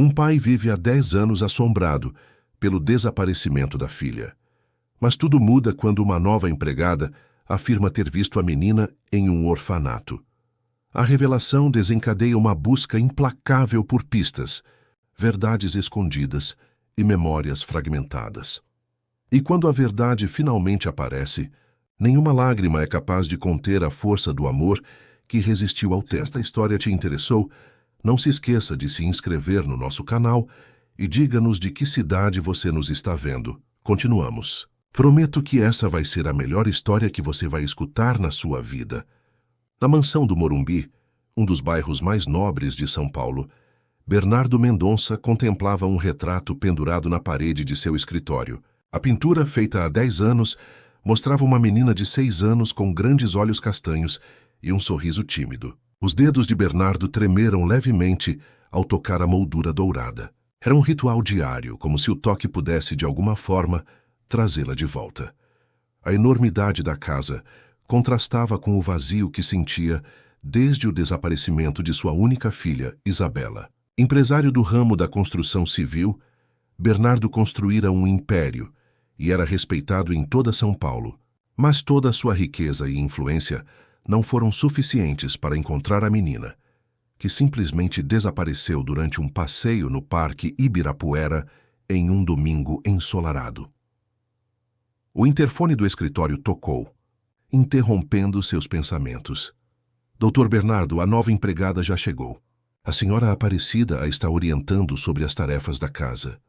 Um pai vive há 10 anos assombrado pelo desaparecimento da filha. Mas tudo muda quando uma nova empregada afirma ter visto a menina em um orfanato. A revelação desencadeia uma busca implacável por pistas, verdades escondidas e memórias fragmentadas. E quando a verdade finalmente aparece, nenhuma lágrima é capaz de conter a força do amor que resistiu ao tempo. Se esta história te interessou, não se esqueça de se inscrever no nosso canal e diga-nos de que cidade você nos está vendo. Continuamos. Prometo que essa vai ser a melhor história que você vai escutar na sua vida. Na mansão do Morumbi, um dos bairros mais nobres de São Paulo, Bernardo Mendonça contemplava um retrato pendurado na parede de seu escritório. A pintura, feita há 10 anos, mostrava uma menina de 6 anos com grandes olhos castanhos e um sorriso tímido. Os dedos de Bernardo tremeram levemente ao tocar a moldura dourada. Era um ritual diário, como se o toque pudesse, de alguma forma, trazê-la de volta. A enormidade da casa contrastava com o vazio que sentia desde o desaparecimento de sua única filha, Isabela. Empresário do ramo da construção civil, Bernardo construíra um império e era respeitado em toda São Paulo. Mas toda a sua riqueza e influência não foram suficientes para encontrar a menina, que simplesmente desapareceu durante um passeio no Parque Ibirapuera em um domingo ensolarado. O interfone do escritório tocou, interrompendo seus pensamentos. Doutor Bernardo, a nova empregada já chegou. A senhora Aparecida a está orientando sobre as tarefas da casa.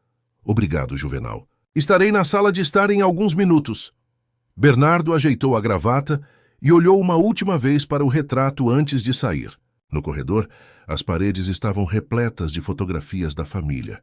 Obrigado, Juvenal. Estarei na sala de estar em alguns minutos. Bernardo ajeitou a gravata e olhou uma última vez para o retrato antes de sair. No corredor, as paredes estavam repletas de fotografias da família,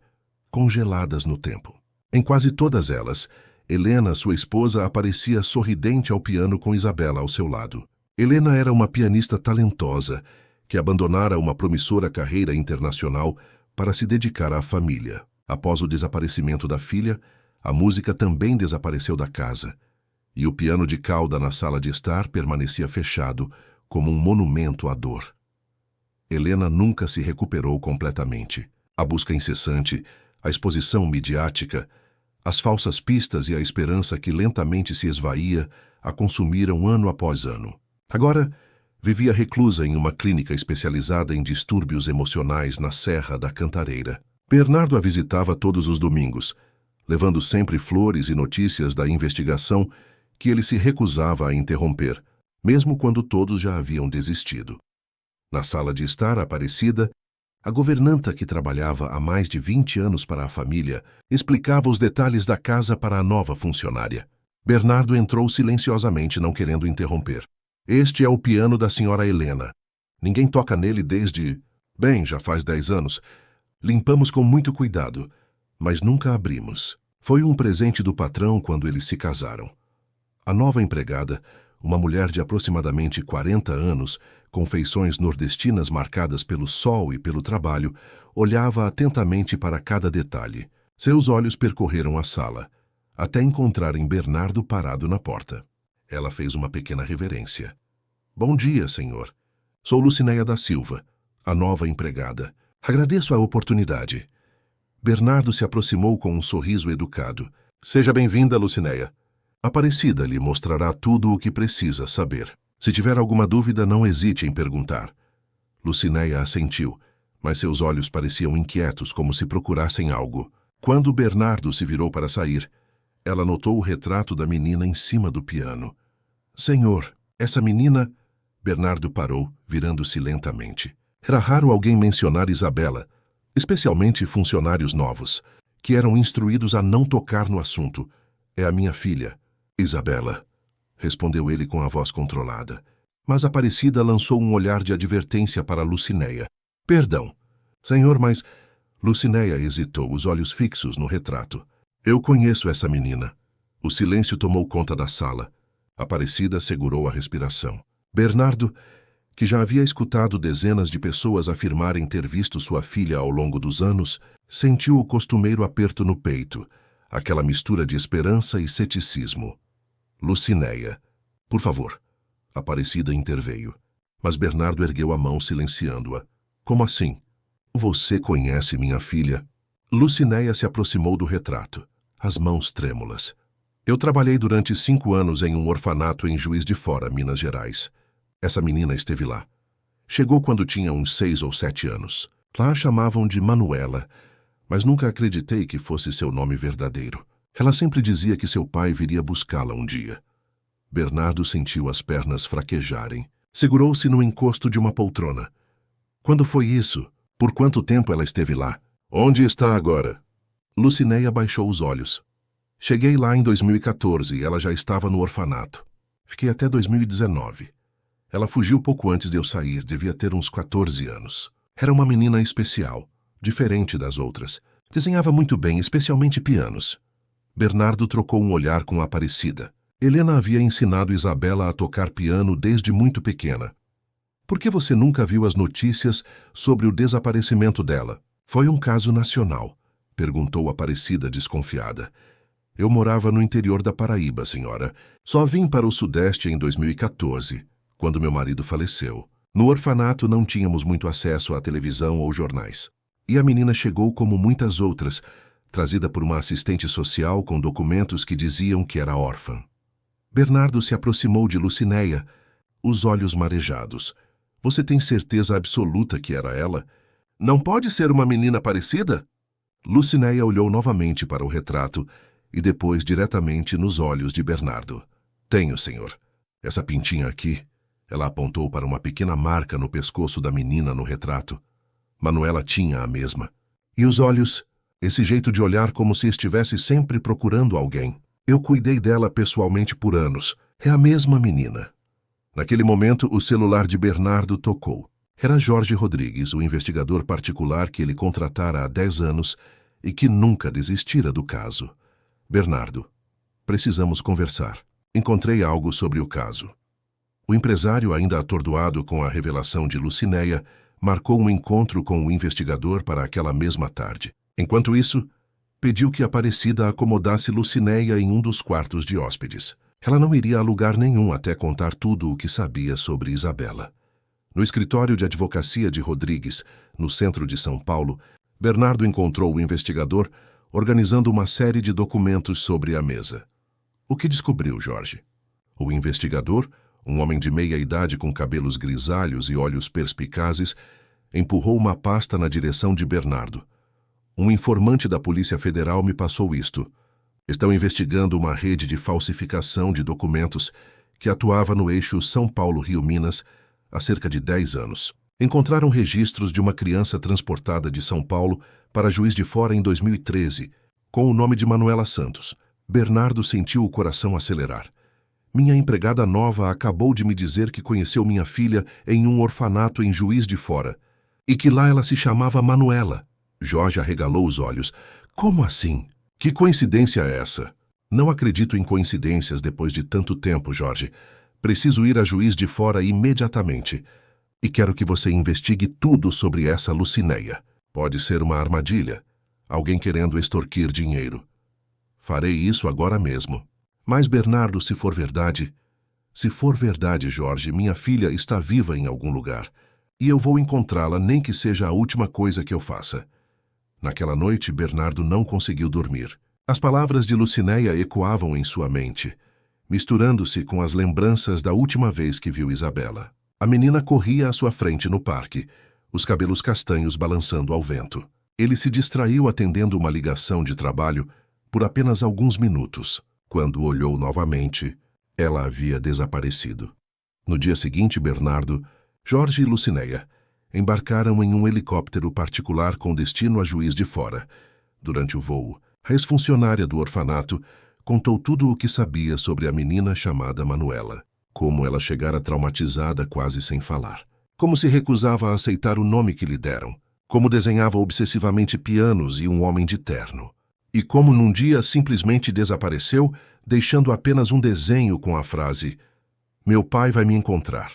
congeladas no tempo. Em quase todas elas, Helena, sua esposa, aparecia sorridente ao piano com Isabela ao seu lado. Helena era uma pianista talentosa que abandonara uma promissora carreira internacional para se dedicar à família. Após o desaparecimento da filha, a música também desapareceu da casa, e o piano de cauda na sala de estar permanecia fechado como um monumento à dor. Helena nunca se recuperou completamente. A busca incessante, a exposição midiática, as falsas pistas e a esperança que lentamente se esvaía a consumiram ano após ano. Agora, vivia reclusa em uma clínica especializada em distúrbios emocionais na Serra da Cantareira. Bernardo a visitava todos os domingos, levando sempre flores e notícias da investigação que ele se recusava a interromper, mesmo quando todos já haviam desistido. Na sala de estar Aparecida, a governanta que trabalhava há mais de 20 anos para a família explicava os detalhes da casa para a nova funcionária. Bernardo entrou silenciosamente, não querendo interromper. Este é o piano da senhora Helena. Ninguém toca nele desde... Bem, já faz 10 anos. Limpamos com muito cuidado, mas nunca abrimos. Foi um presente do patrão quando eles se casaram. A nova empregada, uma mulher de aproximadamente 40 anos, com feições nordestinas marcadas pelo sol e pelo trabalho, olhava atentamente para cada detalhe. Seus olhos percorreram a sala, até encontrarem Bernardo parado na porta. Ela fez uma pequena reverência. Bom dia, senhor. Sou Lucinéia da Silva, a nova empregada. Agradeço a oportunidade. Bernardo se aproximou com um sorriso educado. Seja bem-vinda, Lucinéia. Aparecida lhe mostrará tudo o que precisa saber. Se tiver alguma dúvida, não hesite em perguntar. Lucinéia assentiu, mas seus olhos pareciam inquietos, como se procurassem algo. Quando Bernardo se virou para sair, ela notou o retrato da menina em cima do piano. Senhor, essa menina... Bernardo parou, virando-se lentamente. Era raro alguém mencionar Isabela, especialmente funcionários novos, que eram instruídos a não tocar no assunto. É a minha filha, Isabela, respondeu ele com a voz controlada. Mas Aparecida lançou um olhar de advertência para Lucinéia. Perdão, senhor, mas... Lucinéia hesitou, os olhos fixos no retrato. Eu conheço essa menina. O silêncio tomou conta da sala. Aparecida segurou a respiração. Bernardo, que já havia escutado dezenas de pessoas afirmarem ter visto sua filha ao longo dos anos, sentiu o costumeiro aperto no peito, aquela mistura de esperança e ceticismo. Lucinéia, por favor. Aparecida interveio. Mas Bernardo ergueu a mão, silenciando-a. Como assim? Você conhece minha filha? Lucinéia se aproximou do retrato, as mãos trêmulas. Eu trabalhei durante 5 anos em um orfanato em Juiz de Fora, Minas Gerais. Essa menina esteve lá. Chegou quando tinha uns 6 ou 7 anos. Lá a chamavam de Manuela, mas nunca acreditei que fosse seu nome verdadeiro. Ela sempre dizia que seu pai viria buscá-la um dia. Bernardo sentiu as pernas fraquejarem. Segurou-se no encosto de uma poltrona. Quando foi isso? Por quanto tempo ela esteve lá? Onde está agora? Lucinéia baixou os olhos. Cheguei lá em 2014 e ela já estava no orfanato. Fiquei até 2019. Ela fugiu pouco antes de eu sair, devia ter uns 14 anos. Era uma menina especial, diferente das outras. Desenhava muito bem, especialmente pianos. Bernardo trocou um olhar com a Aparecida. Helena havia ensinado Isabela a tocar piano desde muito pequena. Por que você nunca viu as notícias sobre o desaparecimento dela? Foi um caso nacional, perguntou Aparecida desconfiada. Eu morava no interior da Paraíba, senhora. Só vim para o Sudeste em 2014, quando meu marido faleceu. No orfanato não tínhamos muito acesso à televisão ou jornais. E a menina chegou como muitas outras, trazida por uma assistente social com documentos que diziam que era órfã. Bernardo se aproximou de Lucinéia, os olhos marejados. Você tem certeza absoluta que era ela? Não pode ser uma menina parecida? Lucinéia olhou novamente para o retrato e depois diretamente nos olhos de Bernardo. Tenho, senhor. Essa pintinha aqui. Ela apontou para uma pequena marca no pescoço da menina no retrato. Manuela tinha a mesma. E os olhos? Esse jeito de olhar como se estivesse sempre procurando alguém. Eu cuidei dela pessoalmente por anos. É a mesma menina. Naquele momento, o celular de Bernardo tocou. Era Jorge Rodrigues, o investigador particular que ele contratara há 10 anos e que nunca desistira do caso. Bernardo, precisamos conversar. Encontrei algo sobre o caso. O empresário, ainda atordoado com a revelação de Lucinéia, marcou um encontro com o investigador para aquela mesma tarde. Enquanto isso, pediu que Aparecida acomodasse Lucinéia em um dos quartos de hóspedes. Ela não iria a lugar nenhum até contar tudo o que sabia sobre Isabela. No escritório de advocacia de Rodrigues, no centro de São Paulo, Bernardo encontrou o investigador organizando uma série de documentos sobre a mesa. O que descobriu, Jorge? O investigador, um homem de meia idade com cabelos grisalhos e olhos perspicazes, empurrou uma pasta na direção de Bernardo. Um informante da Polícia Federal me passou isto. Estão investigando uma rede de falsificação de documentos que atuava no eixo São Paulo-Rio-Minas há cerca de 10 anos. Encontraram registros de uma criança transportada de São Paulo para Juiz de Fora em 2013, com o nome de Manuela Santos. Bernardo sentiu o coração acelerar. Minha empregada nova acabou de me dizer que conheceu minha filha em um orfanato em Juiz de Fora e que lá ela se chamava Manuela. Jorge arregalou os olhos. Como assim? Que coincidência é essa? Não acredito em coincidências depois de tanto tempo, Jorge. Preciso ir a Juiz de Fora imediatamente. E quero que você investigue tudo sobre essa Lucinéia. Pode ser uma armadilha. Alguém querendo extorquir dinheiro. Farei isso agora mesmo. Mas, Bernardo, se for verdade... Se for verdade, Jorge, minha filha está viva em algum lugar. E eu vou encontrá-la, nem que seja a última coisa que eu faça. Naquela noite, Bernardo não conseguiu dormir. As palavras de Lucinéia ecoavam em sua mente, misturando-se com as lembranças da última vez que viu Isabela. A menina corria à sua frente no parque, os cabelos castanhos balançando ao vento. Ele se distraiu atendendo uma ligação de trabalho por apenas alguns minutos. Quando olhou novamente, ela havia desaparecido. No dia seguinte, Bernardo, Jorge e Lucinéia embarcaram em um helicóptero particular com destino a Juiz de Fora. Durante o voo, a ex-funcionária do orfanato contou tudo o que sabia sobre a menina chamada Manuela. Como ela chegara traumatizada quase sem falar. Como se recusava a aceitar o nome que lhe deram. Como desenhava obsessivamente pianos e um homem de terno. E como num dia simplesmente desapareceu, deixando apenas um desenho com a frase: "Meu pai vai me encontrar."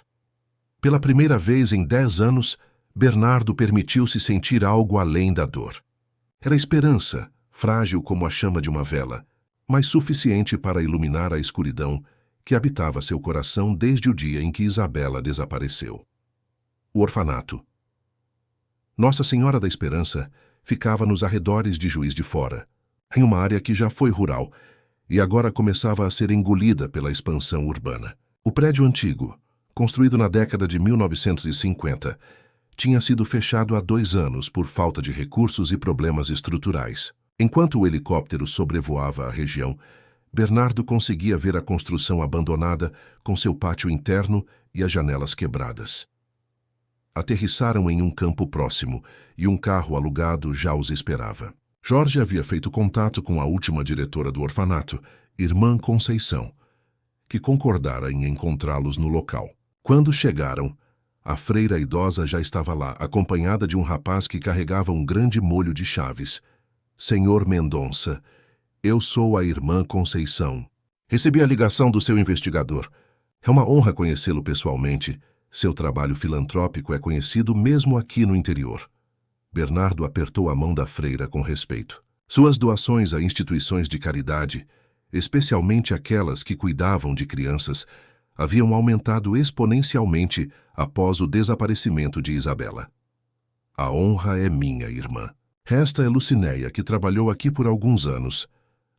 Pela primeira vez em 10 anos, Bernardo permitiu-se sentir algo além da dor. Era esperança, frágil como a chama de uma vela, mas suficiente para iluminar a escuridão que habitava seu coração desde o dia em que Isabela desapareceu. O orfanato. Nossa Senhora da Esperança ficava nos arredores de Juiz de Fora, em uma área que já foi rural e agora começava a ser engolida pela expansão urbana. O prédio antigo, construído na década de 1950, tinha sido fechado há 2 anos por falta de recursos e problemas estruturais. Enquanto o helicóptero sobrevoava a região, Bernardo conseguia ver a construção abandonada com seu pátio interno e as janelas quebradas. Aterrissaram em um campo próximo e um carro alugado já os esperava. Jorge havia feito contato com a última diretora do orfanato, Irmã Conceição, que concordara em encontrá-los no local. Quando chegaram, a freira idosa já estava lá, acompanhada de um rapaz que carregava um grande molho de chaves. Senhor Mendonça, eu sou a Irmã Conceição. Recebi a ligação do seu investigador. É uma honra conhecê-lo pessoalmente. Seu trabalho filantrópico é conhecido mesmo aqui no interior. Bernardo apertou a mão da freira com respeito. Suas doações a instituições de caridade, especialmente aquelas que cuidavam de crianças, haviam aumentado exponencialmente após o desaparecimento de Isabela. A honra é minha, irmã. Esta é Lucinéia, que trabalhou aqui por alguns anos.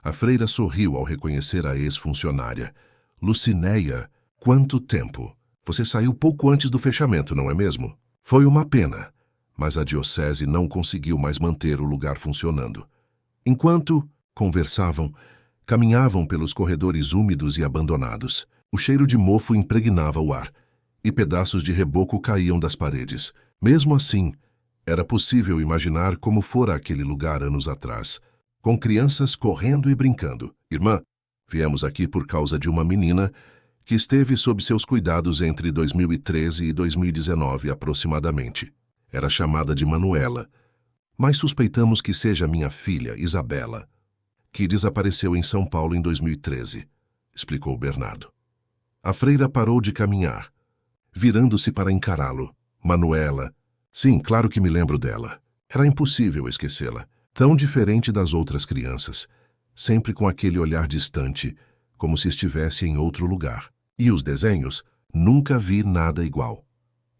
A freira sorriu ao reconhecer a ex-funcionária. Lucinéia, quanto tempo! Você saiu pouco antes do fechamento, não é mesmo? Foi uma pena, mas a diocese não conseguiu mais manter o lugar funcionando. Enquanto conversavam, caminhavam pelos corredores úmidos e abandonados. O cheiro de mofo impregnava o ar, e pedaços de reboco caíam das paredes. Mesmo assim, era possível imaginar como fora aquele lugar anos atrás, com crianças correndo e brincando. Irmã, viemos aqui por causa de uma menina que esteve sob seus cuidados entre 2013 e 2019 aproximadamente. Era chamada de Manuela, mas suspeitamos que seja minha filha, Isabela, que desapareceu em São Paulo em 2013, explicou Bernardo. A freira parou de caminhar, virando-se para encará-lo. Manuela. Sim, claro que me lembro dela. Era impossível esquecê-la. Tão diferente das outras crianças, sempre com aquele olhar distante, como se estivesse em outro lugar. E os desenhos? Nunca vi nada igual.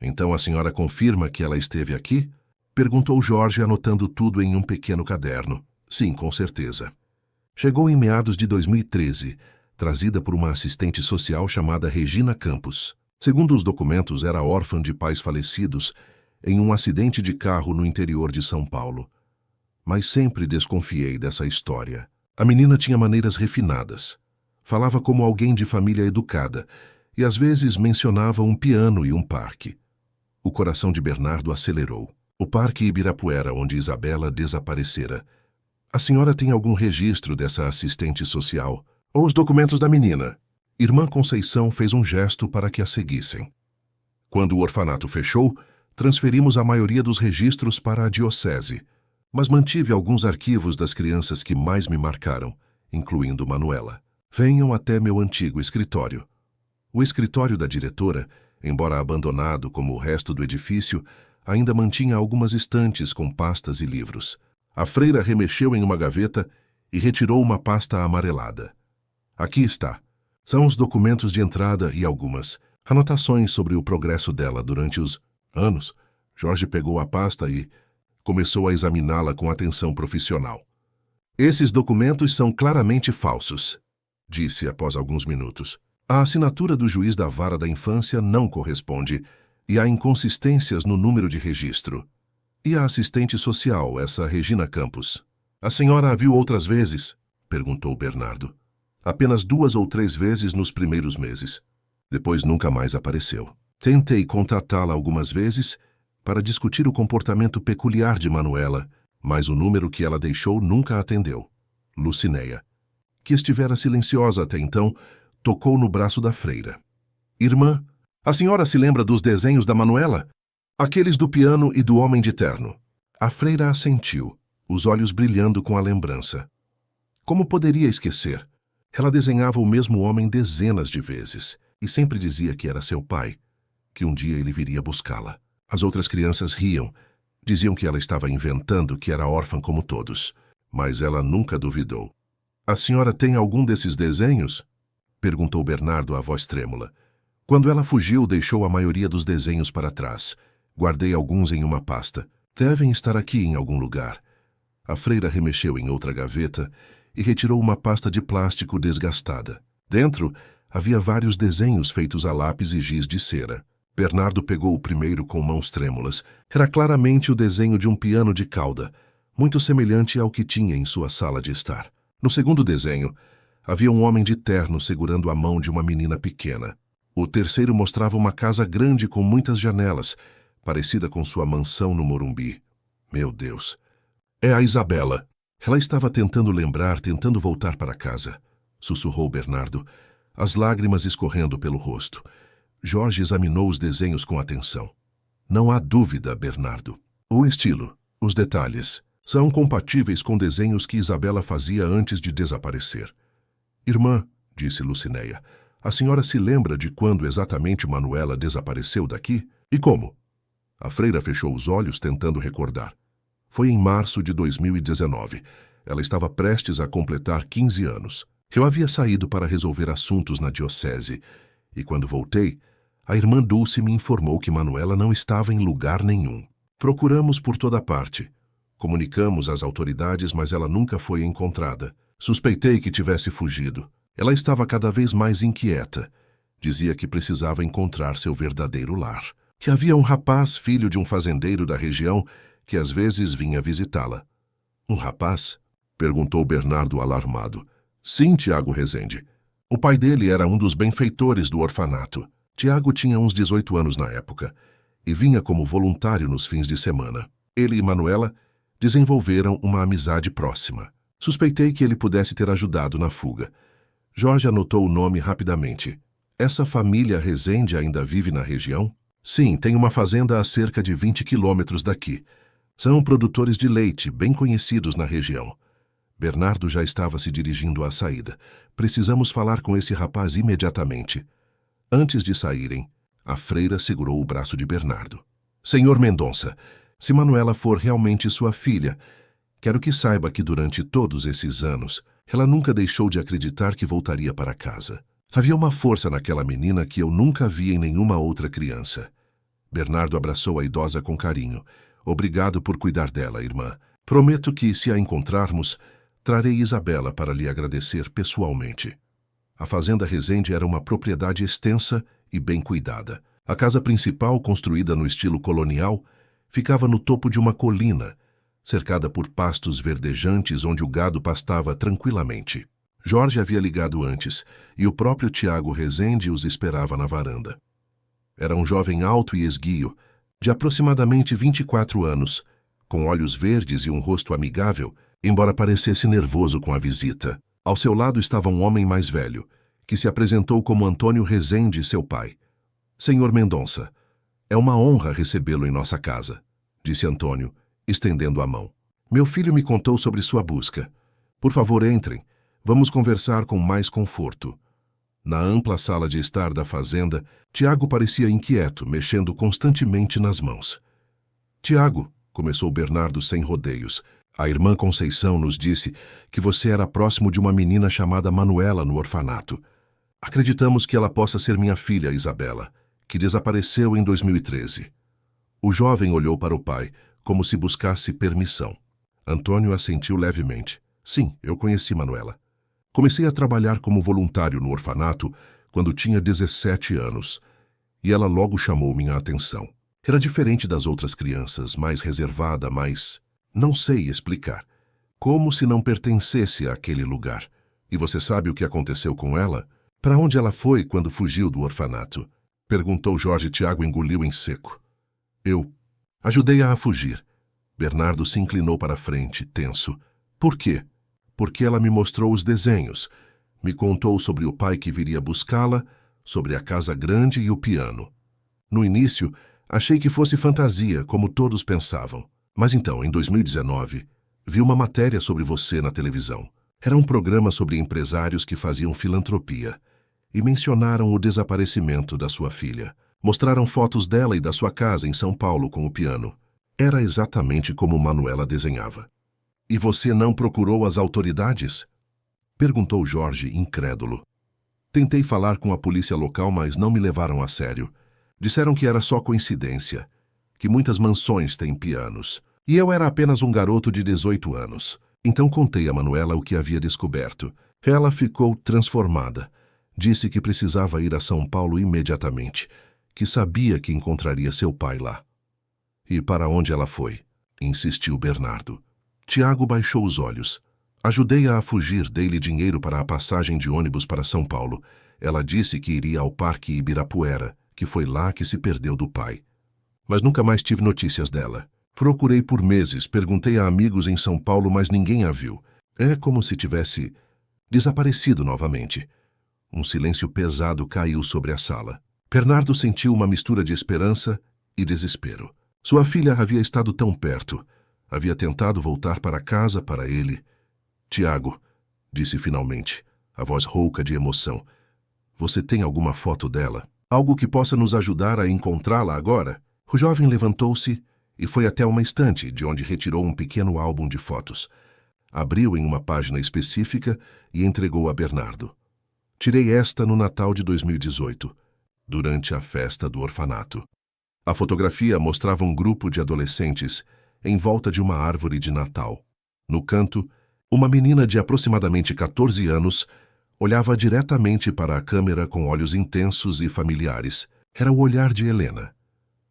Então a senhora confirma que ela esteve aqui? Perguntou Jorge, anotando tudo em um pequeno caderno. Sim, com certeza. Chegou em meados de 2013, trazida por uma assistente social chamada Regina Campos. Segundo os documentos, era órfã de pais falecidos em um acidente de carro no interior de São Paulo. Mas sempre desconfiei dessa história. A menina tinha maneiras refinadas. Falava como alguém de família educada e às vezes mencionava um piano e um parque. O coração de Bernardo acelerou. O Parque Ibirapuera, onde Isabela desaparecera. A senhora tem algum registro dessa assistente social? Ou os documentos da menina? Irmã Conceição fez um gesto para que a seguissem. Quando o orfanato fechou, transferimos a maioria dos registros para a diocese, mas mantive alguns arquivos das crianças que mais me marcaram, incluindo Manuela. Venham até meu antigo escritório. O escritório da diretora, embora abandonado como o resto do edifício, ainda mantinha algumas estantes com pastas e livros. A freira remexeu em uma gaveta e retirou uma pasta amarelada. Aqui está. São os documentos de entrada e algumas anotações sobre o progresso dela durante os anos. Jorge pegou a pasta e começou a examiná-la com atenção profissional. Esses documentos são claramente falsos, disse após alguns minutos. A assinatura do juiz da vara da infância não corresponde e há inconsistências no número de registro. E a assistente social, essa Regina Campos? A senhora a viu outras vezes? Perguntou Bernardo. Apenas 2 ou 3 vezes nos primeiros meses. Depois nunca mais apareceu. Tentei contatá-la algumas vezes para discutir o comportamento peculiar de Manuela, mas o número que ela deixou nunca atendeu. Lucinéia, que estivera silenciosa até então, tocou no braço da freira. Irmã, a senhora se lembra dos desenhos da Manuela? Aqueles do piano e do homem de terno. A freira assentiu, os olhos brilhando com a lembrança. Como poderia esquecer? Ela desenhava o mesmo homem dezenas de vezes e sempre dizia que era seu pai, que um dia ele viria buscá-la. As outras crianças riam, diziam que ela estava inventando, que era órfã como todos, mas ela nunca duvidou. A senhora tem algum desses desenhos? Perguntou Bernardo, a voz trêmula. Quando ela fugiu, deixou a maioria dos desenhos para trás. Guardei alguns em uma pasta. Devem estar aqui em algum lugar. A freira remexeu em outra gaveta e retirou uma pasta de plástico desgastada. Dentro, havia vários desenhos feitos a lápis e giz de cera. Bernardo pegou o primeiro com mãos trêmulas. Era claramente o desenho de um piano de cauda, muito semelhante ao que tinha em sua sala de estar. No segundo desenho, havia um homem de terno segurando a mão de uma menina pequena. O terceiro mostrava uma casa grande com muitas janelas, parecida com sua mansão no Morumbi. Meu Deus! É a Isabela. Ela estava tentando lembrar, tentando voltar para casa. Sussurrou Bernardo, as lágrimas escorrendo pelo rosto. Jorge examinou os desenhos com atenção. Não há dúvida, Bernardo. O estilo, os detalhes, são compatíveis com desenhos que Isabela fazia antes de desaparecer. Irmã, disse Lucinéia, a senhora se lembra de quando exatamente Manuela desapareceu daqui? E como? A freira fechou os olhos tentando recordar. Foi em março de 2019. Ela estava prestes a completar 15 anos. Eu havia saído para resolver assuntos na diocese, e quando voltei, a irmã Dulce me informou que Manuela não estava em lugar nenhum. Procuramos por toda parte. Comunicamos às autoridades, mas ela nunca foi encontrada. Suspeitei que tivesse fugido. Ela estava cada vez mais inquieta. Dizia que precisava encontrar seu verdadeiro lar. Que havia um rapaz, filho de um fazendeiro da região, que às vezes vinha visitá-la. Um rapaz? Perguntou Bernardo alarmado. Sim, Tiago Rezende. O pai dele era um dos benfeitores do orfanato. Tiago tinha uns 18 anos na época e vinha como voluntário nos fins de semana. Ele e Manuela desenvolveram uma amizade próxima. Suspeitei que ele pudesse ter ajudado na fuga. Jorge anotou o nome rapidamente. Essa família Rezende ainda vive na região? Sim, tem uma fazenda a cerca de 20 quilômetros daqui. São produtores de leite, bem conhecidos na região. Bernardo já estava se dirigindo à saída. Precisamos falar com esse rapaz imediatamente. Antes de saírem, a freira segurou o braço de Bernardo. Senhor Mendonça, se Manuela for realmente sua filha, quero que saiba que durante todos esses anos, ela nunca deixou de acreditar que voltaria para casa. Havia uma força naquela menina que eu nunca vi em nenhuma outra criança. Bernardo abraçou a idosa com carinho. Obrigado por cuidar dela, irmã. Prometo que, se a encontrarmos, trarei Isabela para lhe agradecer pessoalmente. A fazenda Rezende era uma propriedade extensa e bem cuidada. A casa principal, construída no estilo colonial, ficava no topo de uma colina, cercada por pastos verdejantes onde o gado pastava tranquilamente. Jorge havia ligado antes, e o próprio Tiago Rezende os esperava na varanda. Era um jovem alto e esguio, de aproximadamente 24 anos, com olhos verdes e um rosto amigável, embora parecesse nervoso com a visita. Ao seu lado estava um homem mais velho, que se apresentou como Antônio Rezende, seu pai. Senhor Mendonça, é uma honra recebê-lo em nossa casa, disse Antônio, estendendo a mão. Meu filho me contou sobre sua busca. Por favor, entrem. Vamos conversar com mais conforto. Na ampla sala de estar da fazenda, Tiago parecia inquieto, mexendo constantemente nas mãos. Tiago, começou Bernardo sem rodeios, a irmã Conceição nos disse que você era próximo de uma menina chamada Manuela no orfanato. Acreditamos que ela possa ser minha filha, Isabela, que desapareceu em 2013. O jovem olhou para o pai, como se buscasse permissão. Antônio assentiu levemente. Sim, eu conheci Manuela. Comecei a trabalhar como voluntário no orfanato quando tinha 17 anos, e ela logo chamou minha atenção. Era diferente das outras crianças, mais reservada, mais... Não sei explicar. Como se não pertencesse àquele lugar. E você sabe o que aconteceu com ela? Para onde ela foi quando fugiu do orfanato? Perguntou Jorge. Tiago engoliu em seco. Eu ajudei-a a fugir. Bernardo se inclinou para a frente, tenso. Por quê? Porque ela me mostrou os desenhos. Me contou sobre o pai que viria buscá-la, sobre a casa grande e o piano. No início, achei que fosse fantasia, como todos pensavam. Mas então, em 2019, vi uma matéria sobre você na televisão. Era um programa sobre empresários que faziam filantropia e mencionaram o desaparecimento da sua filha. Mostraram fotos dela e da sua casa em São Paulo com o piano. Era exatamente como Manuela desenhava. E você não procurou as autoridades? Perguntou Jorge, incrédulo. Tentei falar com a polícia local, mas não me levaram a sério. Disseram que era só coincidência, que muitas mansões têm pianos. E eu era apenas um garoto de 18 anos. Então contei a Manuela o que havia descoberto. Ela ficou transformada. Disse que precisava ir a São Paulo imediatamente, que sabia que encontraria seu pai lá. E para onde ela foi? Insistiu Bernardo. Tiago baixou os olhos. Ajudei-a a fugir, dei-lhe dinheiro para a passagem de ônibus para São Paulo. Ela disse que iria ao Parque Ibirapuera, que foi lá que se perdeu do pai. Mas nunca mais tive notícias dela. Procurei por meses, perguntei a amigos em São Paulo, mas ninguém a viu. É como se tivesse desaparecido novamente. Um silêncio pesado caiu sobre a sala. Bernardo sentiu uma mistura de esperança e desespero. Sua filha havia estado tão perto. Havia tentado voltar para casa para ele. Tiago, disse finalmente, a voz rouca de emoção. Você tem alguma foto dela? Algo que possa nos ajudar a encontrá-la agora? O jovem levantou-se e foi até uma estante, de onde retirou um pequeno álbum de fotos. Abriu em uma página específica e entregou a Bernardo. Tirei esta no Natal de 2018, durante a festa do orfanato. A fotografia mostrava um grupo de adolescentes em volta de uma árvore de Natal. No canto, uma menina de aproximadamente 14 anos olhava diretamente para a câmera com olhos intensos e familiares. Era o olhar de Helena.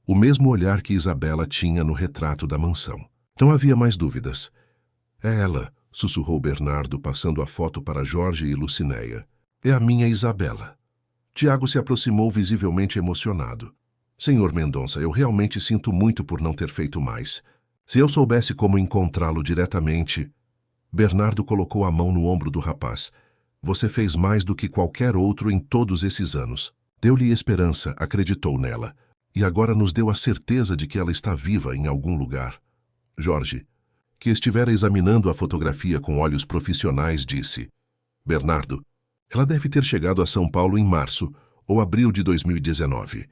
O mesmo olhar que Isabela tinha no retrato da mansão. Não havia mais dúvidas. É ela, sussurrou Bernardo, passando a foto para Jorge e Lucinéia. É a minha Isabela. Tiago se aproximou visivelmente emocionado. Senhor Mendonça, eu realmente sinto muito por não ter feito mais. Se eu soubesse como encontrá-lo diretamente... Bernardo colocou a mão no ombro do rapaz. Você fez mais do que qualquer outro em todos esses anos. Deu-lhe esperança, acreditou nela. E agora nos deu a certeza de que ela está viva em algum lugar. Jorge, que estivera examinando a fotografia com olhos profissionais, disse: Bernardo, ela deve ter chegado a São Paulo em março ou abril de 2019.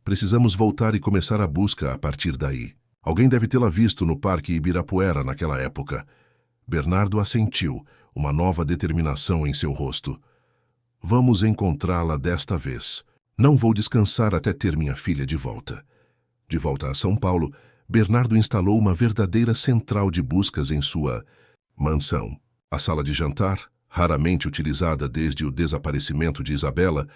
Precisamos voltar e começar a busca a partir daí. Alguém deve tê-la visto no Parque Ibirapuera naquela época. Bernardo assentiu, uma nova determinação em seu rosto. Vamos encontrá-la desta vez. Não vou descansar até ter minha filha de volta. De volta a São Paulo, Bernardo instalou uma verdadeira central de buscas em sua mansão. A sala de jantar, raramente utilizada desde o desaparecimento de Isabela,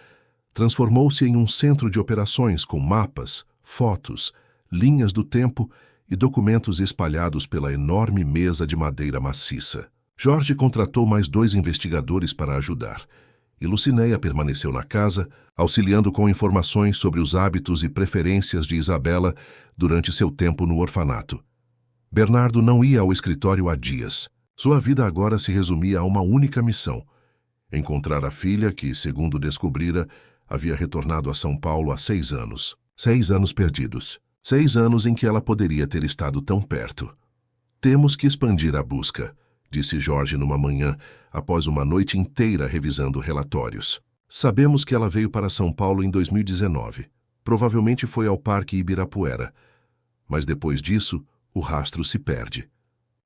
transformou-se em um centro de operações com mapas, fotos, linhas do tempo e documentos espalhados pela enorme mesa de madeira maciça. Jorge contratou mais 2 investigadores para ajudar, e Lucinéia permaneceu na casa, auxiliando com informações sobre os hábitos e preferências de Isabela durante seu tempo no orfanato. Bernardo não ia ao escritório há dias. Sua vida agora se resumia a uma única missão: encontrar a filha que, segundo descobrira, havia retornado a São Paulo há 6 anos. 6 anos perdidos. 6 anos em que ela poderia ter estado tão perto. Temos que expandir a busca, disse Jorge numa manhã, após uma noite inteira revisando relatórios. Sabemos que ela veio para São Paulo em 2019. Provavelmente foi ao Parque Ibirapuera. Mas depois disso, o rastro se perde.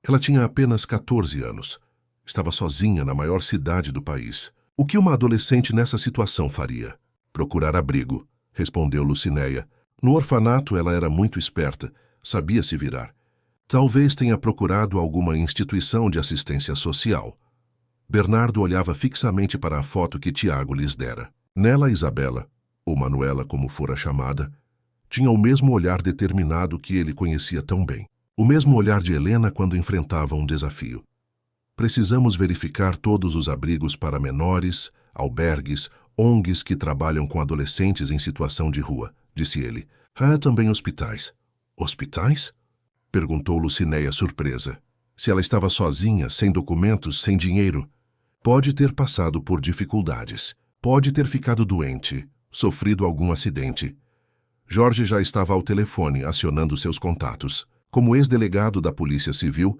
Ela tinha apenas 14 anos. Estava sozinha na maior cidade do país. O que uma adolescente nessa situação faria? Procurar abrigo, respondeu Lucinéia. No orfanato ela era muito esperta, sabia se virar. Talvez tenha procurado alguma instituição de assistência social. Bernardo olhava fixamente para a foto que Tiago lhes dera. Nela, Isabela, ou Manuela como fora chamada, tinha o mesmo olhar determinado que ele conhecia tão bem. O mesmo olhar de Helena quando enfrentava um desafio. Precisamos verificar todos os abrigos para menores, albergues, ONGs que trabalham com adolescentes em situação de rua, disse ele. Há também hospitais. Hospitais? Perguntou Lucinéia surpresa. Se ela estava sozinha, sem documentos, sem dinheiro, pode ter passado por dificuldades. Pode ter ficado doente, sofrido algum acidente. Jorge já estava ao telefone, acionando seus contatos. Como ex-delegado da Polícia Civil,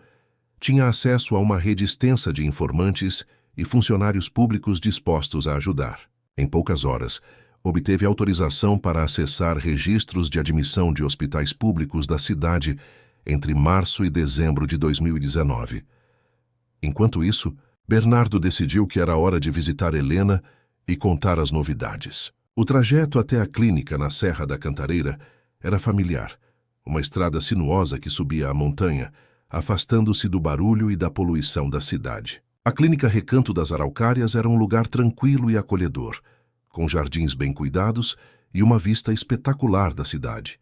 tinha acesso a uma rede extensa de informantes e funcionários públicos dispostos a ajudar. Em poucas horas, obteve autorização para acessar registros de admissão de hospitais públicos da cidade entre março e dezembro de 2019. Enquanto isso, Bernardo decidiu que era hora de visitar Helena e contar as novidades. O trajeto até a clínica na Serra da Cantareira era familiar. uma estrada sinuosa que subia a montanha, afastando-se do barulho e da poluição da cidade. A clínica Recanto das Araucárias era um lugar tranquilo e acolhedor, com jardins bem cuidados e uma vista espetacular da cidade.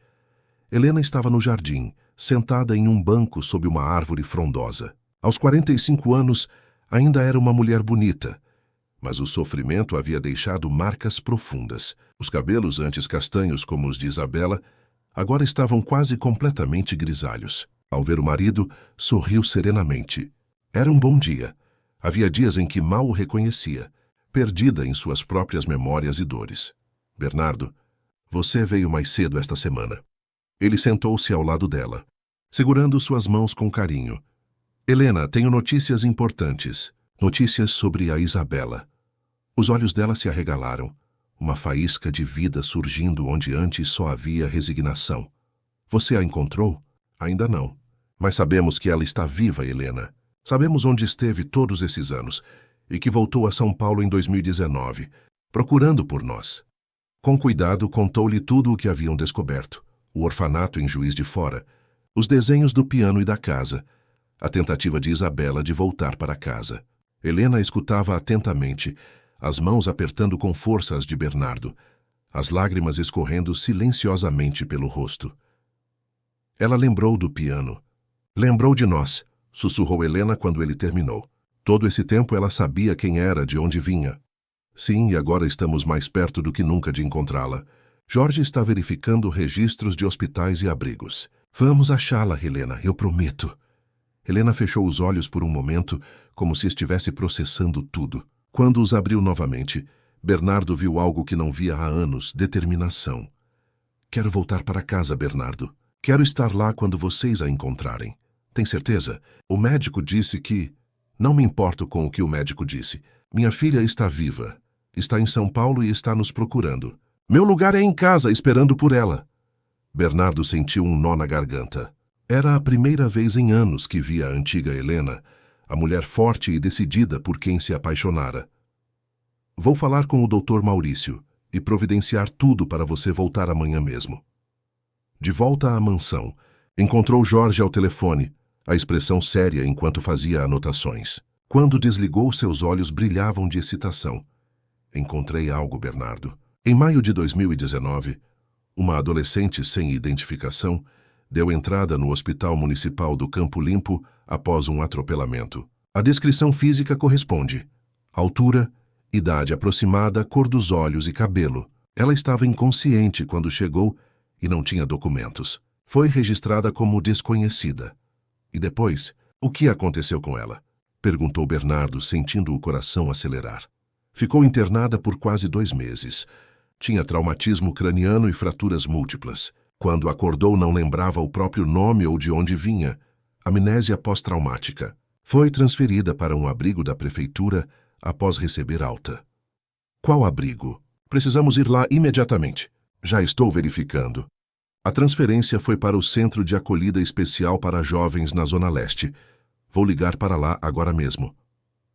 Helena estava no jardim, sentada em um banco sob uma árvore frondosa. Aos 45 anos, ainda era uma mulher bonita, mas o sofrimento havia deixado marcas profundas. Os cabelos, antes castanhos como os de Isabela, agora estavam quase completamente grisalhos. Ao ver o marido, sorriu serenamente. Era um bom dia. Havia dias em que mal o reconhecia, perdida em suas próprias memórias e dores. Bernardo, você veio mais cedo esta semana. Ele sentou-se ao lado dela, segurando suas mãos com carinho. Helena, tenho notícias importantes. Notícias sobre a Isabela. Os olhos dela se arregalaram, uma faísca de vida surgindo onde antes só havia resignação. Você a encontrou? Ainda não. Mas sabemos que ela está viva, Helena. Sabemos onde esteve todos esses anos e que voltou a São Paulo em 2019, procurando por nós. Com cuidado, contou-lhe tudo o que haviam descoberto: o orfanato em Juiz de Fora, os desenhos do piano e da casa, a tentativa de Isabela de voltar para casa. Helena escutava atentamente, as mãos apertando com força as de Bernardo, as lágrimas escorrendo silenciosamente pelo rosto. Ela lembrou do piano. Lembrou de nós, sussurrou Helena quando ele terminou. Todo esse tempo ela sabia quem era, de onde vinha. Sim, e agora estamos mais perto do que nunca de encontrá-la. Jorge está verificando registros de hospitais e abrigos. Vamos achá-la, Helena, eu prometo. Helena fechou os olhos por um momento, como se estivesse processando tudo. Quando os abriu novamente, Bernardo viu algo que não via há anos: determinação. Quero voltar para casa, Bernardo. Quero estar lá quando vocês a encontrarem. Tem certeza? O médico disse que... Não me importo com o que o médico disse. Minha filha está viva. Está em São Paulo e está nos procurando. Meu lugar é em casa, esperando por ela. Bernardo sentiu um nó na garganta. Era a primeira vez em anos que via a antiga Helena, a mulher forte e decidida por quem se apaixonara. Vou falar com o Dr. Maurício e providenciar tudo para você voltar amanhã mesmo. De volta à mansão, encontrou Jorge ao telefone, a expressão séria enquanto fazia anotações. Quando desligou, seus olhos brilhavam de excitação. Encontrei algo, Bernardo. Em maio de 2019, uma adolescente sem identificação deu entrada no Hospital Municipal do Campo Limpo após um atropelamento. A descrição física corresponde: altura, idade aproximada, cor dos olhos e cabelo. Ela estava inconsciente quando chegou e não tinha documentos. Foi registrada como desconhecida. E depois, o que aconteceu com ela? Perguntou Bernardo, sentindo o coração acelerar. Ficou internada por quase 2 meses. Tinha traumatismo craniano e fraturas múltiplas. Quando acordou, não lembrava o próprio nome ou de onde vinha. Amnésia pós-traumática. Foi transferida para um abrigo da prefeitura após receber alta. Qual abrigo? Precisamos ir lá imediatamente. Já estou verificando. A transferência foi para o Centro de Acolhida Especial para Jovens na Zona Leste. Vou ligar para lá agora mesmo.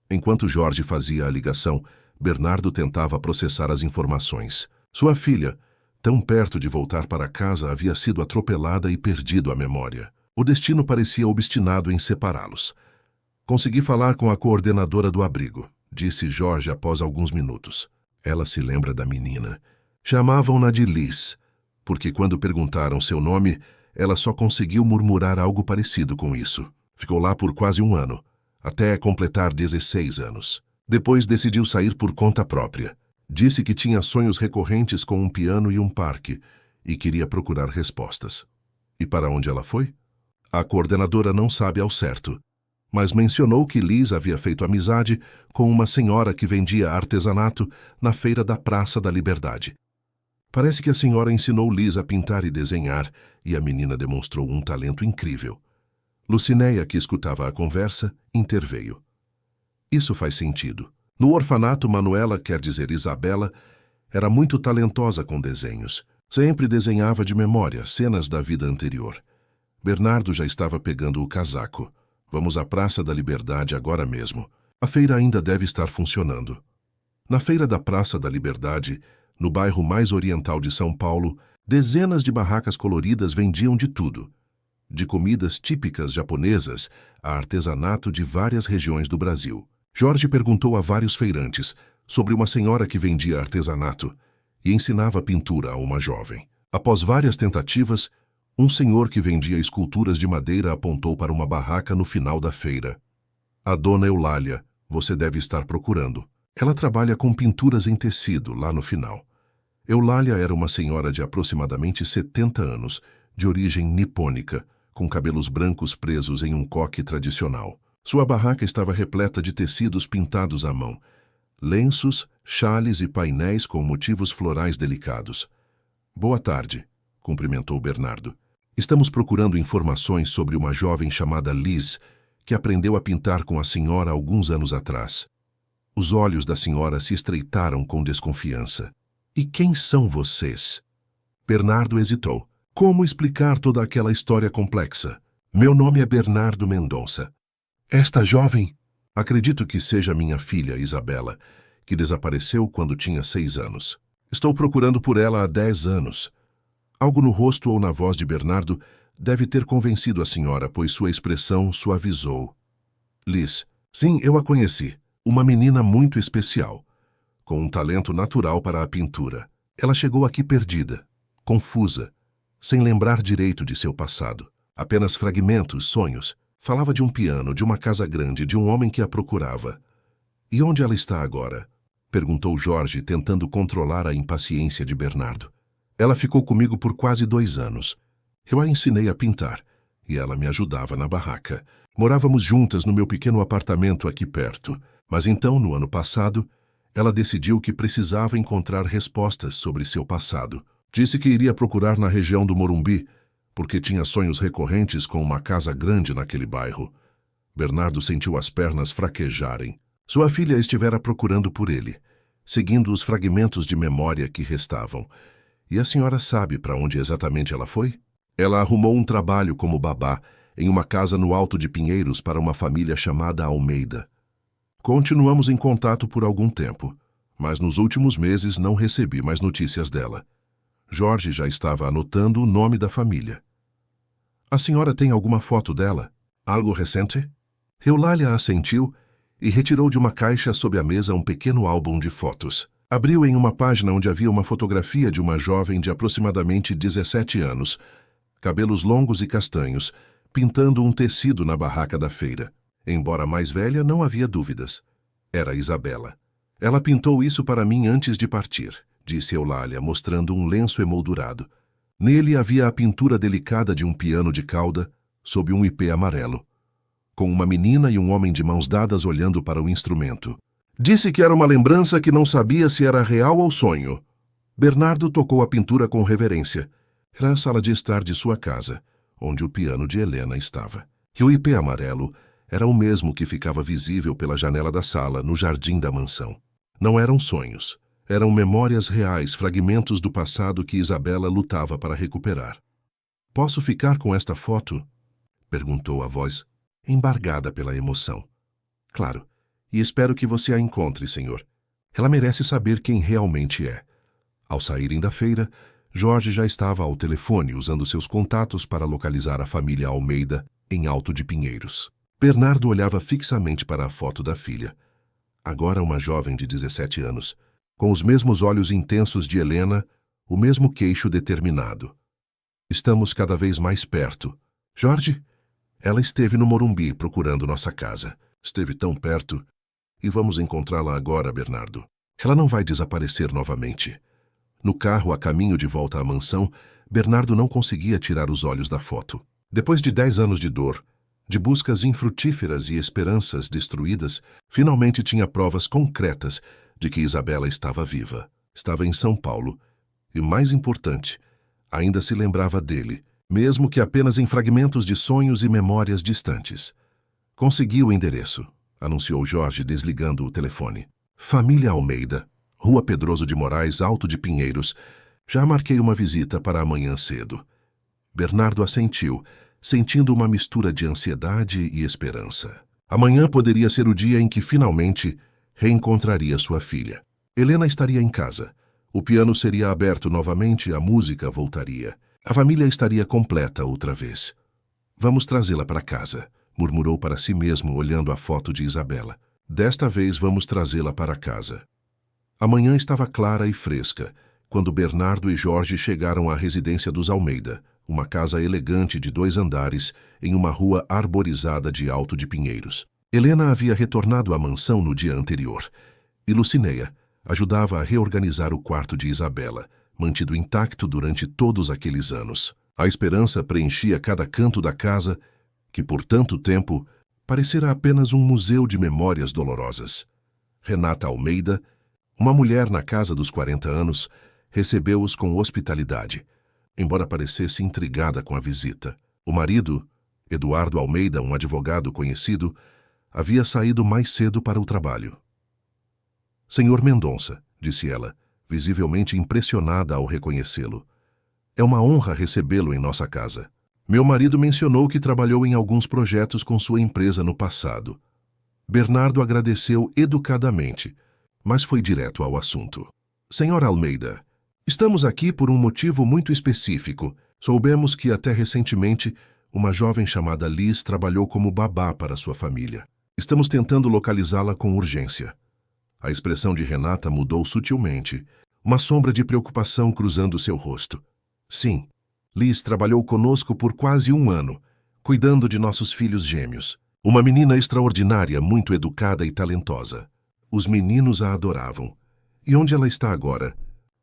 Enquanto Jorge fazia a ligação, Bernardo tentava processar as informações. Sua filha, tão perto de voltar para casa, havia sido atropelada e perdido a memória. O destino parecia obstinado em separá-los. Consegui falar com a coordenadora do abrigo, disse Jorge após alguns minutos. Ela se lembra da menina. Chamavam-na de Liz, porque quando perguntaram seu nome, ela só conseguiu murmurar algo parecido com isso. Ficou lá por quase 1 ano, até completar 16 anos. Depois decidiu sair por conta própria. Disse que tinha sonhos recorrentes com um piano e um parque, e queria procurar respostas. E para onde ela foi? A coordenadora não sabe ao certo, mas mencionou que Liz havia feito amizade com uma senhora que vendia artesanato na feira da Praça da Liberdade. Parece que a senhora ensinou Liz a pintar e desenhar, e a menina demonstrou um talento incrível. Lucinéia, que escutava a conversa, interveio. Isso faz sentido. No orfanato, Manuela, quer dizer Isabela, era muito talentosa com desenhos. Sempre desenhava de memória cenas da vida anterior. Bernardo já estava pegando o casaco. Vamos à Praça da Liberdade agora mesmo. A feira ainda deve estar funcionando. Na feira da Praça da Liberdade, no bairro mais oriental de São Paulo, Dezenas de barracas coloridas vendiam de tudo, de comidas típicas japonesas a artesanato de várias regiões do Brasil. Jorge perguntou a vários feirantes sobre uma senhora que vendia artesanato e ensinava pintura a uma jovem. Após várias tentativas, um senhor que vendia esculturas de madeira apontou para uma barraca no final da feira. A dona Eulália, você deve estar procurando. Ela trabalha com pinturas em tecido lá no final. Eulália era uma senhora de aproximadamente 70 anos, de origem nipônica, com cabelos brancos presos em um coque tradicional. Sua barraca estava repleta de tecidos pintados à mão, lenços, xales e painéis com motivos florais delicados. Boa tarde, cumprimentou Bernardo. Estamos procurando informações sobre uma jovem chamada Liz, que aprendeu a pintar com a senhora alguns anos atrás. Os olhos da senhora se estreitaram com desconfiança. E quem são vocês? Bernardo hesitou. Como explicar toda aquela história complexa? Meu nome é Bernardo Mendonça. Esta jovem? Acredito que seja minha filha, Isabela, que desapareceu quando tinha 6 anos. Estou procurando por ela há 10 anos. Algo no rosto ou na voz de Bernardo deve ter convencido a senhora, pois sua expressão suavizou. Liz, sim, eu a conheci. Uma menina muito especial, com um talento natural para a pintura. Ela chegou aqui perdida, confusa, sem lembrar direito de seu passado. Apenas fragmentos, sonhos. Falava de um piano, de uma casa grande, de um homem que a procurava. E onde ela está agora? Perguntou Jorge, tentando controlar a impaciência de Bernardo. Ela ficou comigo por quase 2 anos. Eu a ensinei a pintar, e ela me ajudava na barraca. Morávamos juntas no meu pequeno apartamento aqui perto. Mas então, no ano passado, ela decidiu que precisava encontrar respostas sobre seu passado. Disse que iria procurar na região do Morumbi, porque tinha sonhos recorrentes com uma casa grande naquele bairro. Bernardo sentiu as pernas fraquejarem. Sua filha estivera procurando por ele, seguindo os fragmentos de memória que restavam. E a senhora sabe para onde exatamente ela foi? Ela arrumou um trabalho como babá em uma casa no Alto de Pinheiros para uma família chamada Almeida. Continuamos em contato por algum tempo, mas nos últimos meses não recebi mais notícias dela. Jorge já estava anotando o nome da família. A senhora tem alguma foto dela? Algo recente? Eulália assentiu e retirou de uma caixa sob a mesa um pequeno álbum de fotos. Abriu em uma página onde havia uma fotografia de uma jovem de aproximadamente 17 anos, cabelos longos e castanhos, pintando um tecido na barraca da feira. Embora mais velha, não havia dúvidas. Era Isabela. Ela pintou isso para mim antes de partir, disse Eulália, mostrando um lenço emoldurado. Nele havia a pintura delicada de um piano de cauda, sob um ipê amarelo, com uma menina e um homem de mãos dadas olhando para o instrumento. Disse que era uma lembrança que não sabia se era real ou sonho. Bernardo tocou a pintura com reverência. Era a sala de estar de sua casa, onde o piano de Helena estava. E o ipê amarelo era o mesmo que ficava visível pela janela da sala, no jardim da mansão. Não eram sonhos. Eram memórias reais, fragmentos do passado que Isabela lutava para recuperar. Posso ficar com esta foto? Perguntou a voz, embargada pela emoção. Claro, e espero que você a encontre, senhor. Ela merece saber quem realmente é. Ao saírem da feira, Jorge já estava ao telefone, usando seus contatos para localizar a família Almeida em Alto de Pinheiros. Bernardo olhava fixamente para a foto da filha. Agora uma jovem de 17 anos, com os mesmos olhos intensos de Helena, o mesmo queixo determinado. Estamos cada vez mais perto. Jorge? Ela esteve no Morumbi procurando nossa casa. Esteve tão perto. E vamos encontrá-la agora, Bernardo. Ela não vai desaparecer novamente. No carro, a caminho de volta à mansão, Bernardo não conseguia tirar os olhos da foto. Depois de 10 anos de dor, de buscas infrutíferas e esperanças destruídas, finalmente tinha provas concretas de que Isabela estava viva. Estava em São Paulo. E, mais importante, ainda se lembrava dele, mesmo que apenas em fragmentos de sonhos e memórias distantes. Consegui o endereço, anunciou Jorge, desligando o telefone. Família Almeida, Rua Pedroso de Moraes, Alto de Pinheiros. Já marquei uma visita para amanhã cedo. Bernardo assentiu, sentindo uma mistura de ansiedade e esperança. Amanhã poderia ser o dia em que finalmente reencontraria sua filha. Helena estaria em casa. O piano seria aberto novamente e a música voltaria. A família estaria completa outra vez. Vamos trazê-la para casa, murmurou para si mesmo, olhando a foto de Isabela. Desta vez vamos trazê-la para casa. A manhã estava clara e fresca, quando Bernardo e Jorge chegaram à residência dos Almeida, uma casa elegante de 2 andares, em uma rua arborizada de Alto de Pinheiros. Helena havia retornado à mansão no dia anterior, e Lucinéia ajudava a reorganizar o quarto de Isabela, mantido intacto durante todos aqueles anos. A esperança preenchia cada canto da casa, que por tanto tempo parecera apenas um museu de memórias dolorosas. Renata Almeida, uma mulher na casa dos 40 anos, recebeu-os com hospitalidade, embora parecesse intrigada com a visita. O marido, Eduardo Almeida, um advogado conhecido, havia saído mais cedo para o trabalho. Senhor Mendonça, disse ela, visivelmente impressionada ao reconhecê-lo. É uma honra recebê-lo em nossa casa. Meu marido mencionou que trabalhou em alguns projetos com sua empresa no passado. Bernardo agradeceu educadamente, mas foi direto ao assunto. Senhora Almeida, estamos aqui por um motivo muito específico. Soubemos que até recentemente uma jovem chamada Liz trabalhou como babá para sua família. Estamos tentando localizá-la com urgência. A expressão de Renata mudou sutilmente, uma sombra de preocupação cruzando seu rosto. Sim, Liz trabalhou conosco por quase 1 ano, cuidando de nossos filhos gêmeos. Uma menina extraordinária, muito educada e talentosa. Os meninos a adoravam. E onde ela está agora?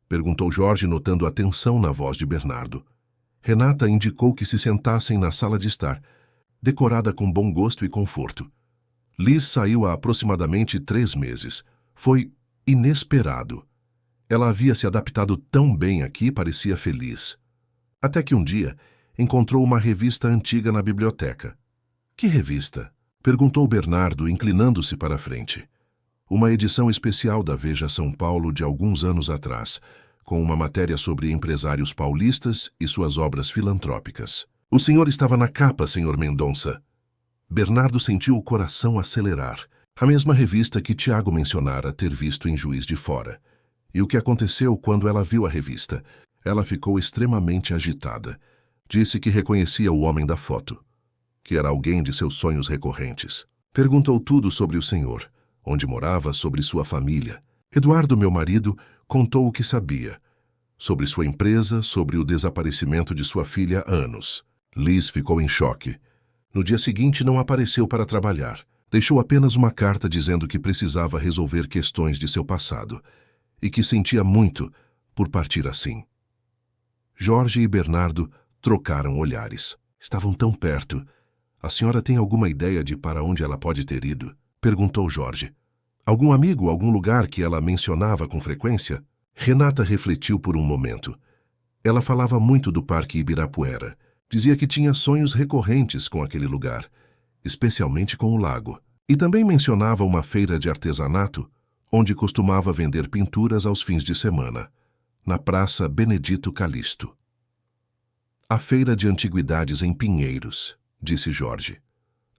Perguntou Jorge, notando a tensão na voz de Bernardo. Renata indicou que se sentassem na sala de estar, decorada com bom gosto e conforto. Liz saiu há aproximadamente 3 meses. Foi inesperado. Ela havia se adaptado tão bem aqui, parecia feliz. Até que um dia encontrou uma revista antiga na biblioteca. Que revista? Perguntou Bernardo, inclinando-se para a frente. Uma edição especial da Veja São Paulo de alguns anos atrás, com uma matéria sobre empresários paulistas e suas obras filantrópicas. O senhor estava na capa, senhor Mendonça. Bernardo sentiu o coração acelerar. A mesma revista que Tiago mencionara ter visto em Juiz de Fora. E o que aconteceu quando ela viu a revista? Ela ficou extremamente agitada. Disse que reconhecia o homem da foto, que era alguém de seus sonhos recorrentes. Perguntou tudo sobre o senhor, onde morava, sobre sua família. Eduardo, meu marido, contou o que sabia. Sobre sua empresa, sobre o desaparecimento de sua filha há anos. Liz ficou em choque. No dia seguinte não apareceu para trabalhar. Deixou apenas uma carta dizendo que precisava resolver questões de seu passado e que sentia muito por partir assim. Jorge e Bernardo trocaram olhares. Estavam tão perto. A senhora tem alguma ideia de para onde ela pode ter ido? Perguntou Jorge. Algum amigo, algum lugar que ela mencionava com frequência? Renata refletiu por um momento. Ela falava muito do Parque Ibirapuera. Dizia que tinha sonhos recorrentes com aquele lugar, especialmente com o lago. E também mencionava uma feira de artesanato, onde costumava vender pinturas aos fins de semana, na Praça Benedito Calixto. A feira de antiguidades em Pinheiros, disse Jorge.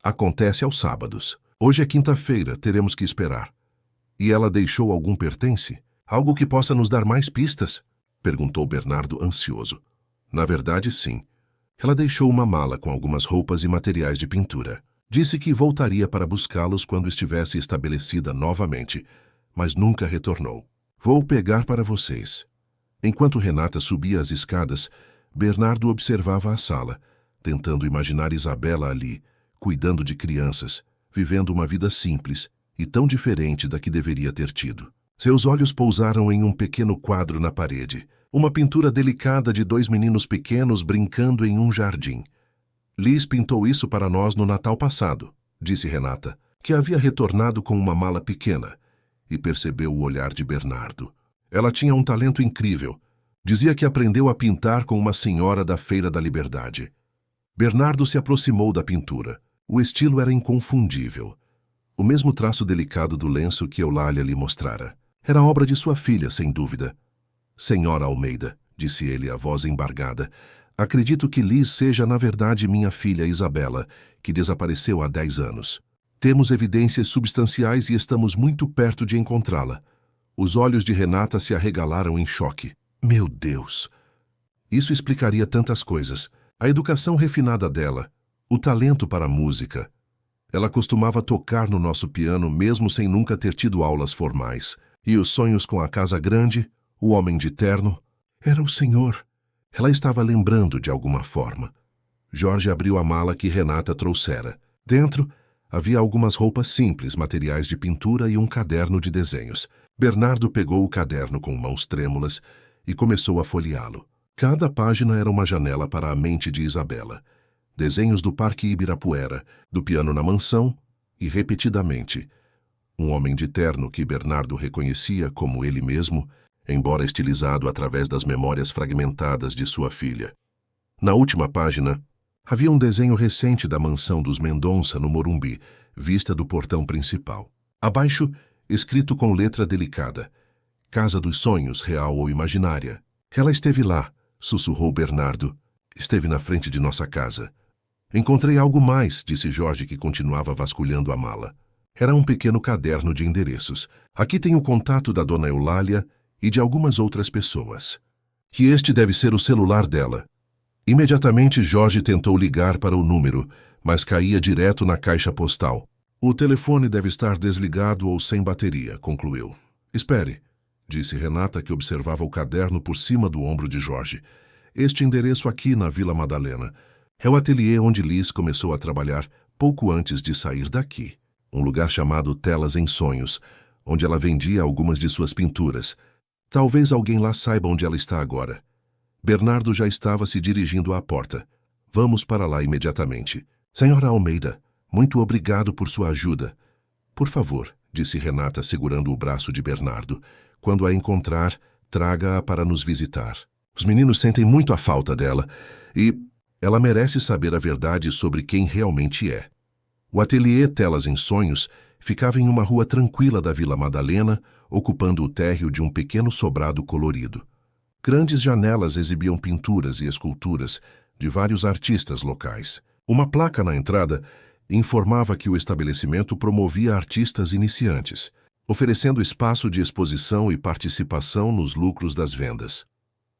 Acontece aos sábados. Hoje é quinta-feira, teremos que esperar. E ela deixou algum pertence? Algo que possa nos dar mais pistas? Perguntou Bernardo ansioso. Na verdade, sim. Ela deixou uma mala com algumas roupas e materiais de pintura. Disse que voltaria para buscá-los quando estivesse estabelecida novamente, mas nunca retornou. Vou pegar para vocês. Enquanto Renata subia as escadas, Bernardo observava a sala, tentando imaginar Isabela ali, cuidando de crianças, vivendo uma vida simples e tão diferente da que deveria ter tido. Seus olhos pousaram em um pequeno quadro na parede, uma pintura delicada de 2 meninos pequenos brincando em um jardim. Liz pintou isso para nós no Natal passado, disse Renata, que havia retornado com uma mala pequena, e percebeu o olhar de Bernardo. Ela tinha um talento incrível. Dizia que aprendeu a pintar com uma senhora da Feira da Liberdade. Bernardo se aproximou da pintura. O estilo era inconfundível. O mesmo traço delicado do lenço que Eulália lhe mostrara. Era obra de sua filha, sem dúvida. Senhora Almeida, disse ele, a voz embargada, acredito que Liz seja, na verdade, minha filha Isabela, que desapareceu há 10 anos. Temos evidências substanciais e estamos muito perto de encontrá-la. Os olhos de Renata se arregalaram em choque. Meu Deus! Isso explicaria tantas coisas. A educação refinada dela, o talento para a música. Ela costumava tocar no nosso piano mesmo sem nunca ter tido aulas formais. E os sonhos com a casa grande, o homem de terno, era o senhor. Ela estava lembrando de alguma forma. Jorge abriu a mala que Renata trouxera. Dentro, havia algumas roupas simples, materiais de pintura e um caderno de desenhos. Bernardo pegou o caderno com mãos trêmulas e começou a folheá-lo. Cada página era uma janela para a mente de Isabela. Desenhos do Parque Ibirapuera, do piano na mansão e, repetidamente, um homem de terno que Bernardo reconhecia como ele mesmo, embora estilizado através das memórias fragmentadas de sua filha. Na última página, havia um desenho recente da mansão dos Mendonça, no Morumbi, vista do portão principal. Abaixo, escrito com letra delicada, Casa dos Sonhos, real ou imaginária. Ela esteve lá, sussurrou Bernardo. Esteve na frente de nossa casa. Encontrei algo mais, disse Jorge, que continuava vasculhando a mala. Era um pequeno caderno de endereços. Aqui tem o contato da dona Eulália e de algumas outras pessoas. E este deve ser o celular dela. Imediatamente Jorge tentou ligar para o número, mas caía direto na caixa postal. O telefone deve estar desligado ou sem bateria, concluiu. Espere, disse Renata, que observava o caderno por cima do ombro de Jorge. Este endereço aqui na Vila Madalena é o ateliê onde Liz começou a trabalhar pouco antes de sair daqui. Um lugar chamado Telas em Sonhos, onde ela vendia algumas de suas pinturas. Talvez alguém lá saiba onde ela está agora. Bernardo já estava se dirigindo à porta. Vamos para lá imediatamente. Senhora Almeida, muito obrigado por sua ajuda. Por favor, disse Renata, segurando o braço de Bernardo. Quando a encontrar, traga-a para nos visitar. Os meninos sentem muito a falta dela e ela merece saber a verdade sobre quem realmente é. O ateliê Telas em Sonhos ficava em uma rua tranquila da Vila Madalena, ocupando o térreo de um pequeno sobrado colorido. Grandes janelas exibiam pinturas e esculturas de vários artistas locais. Uma placa na entrada informava que o estabelecimento promovia artistas iniciantes, oferecendo espaço de exposição e participação nos lucros das vendas.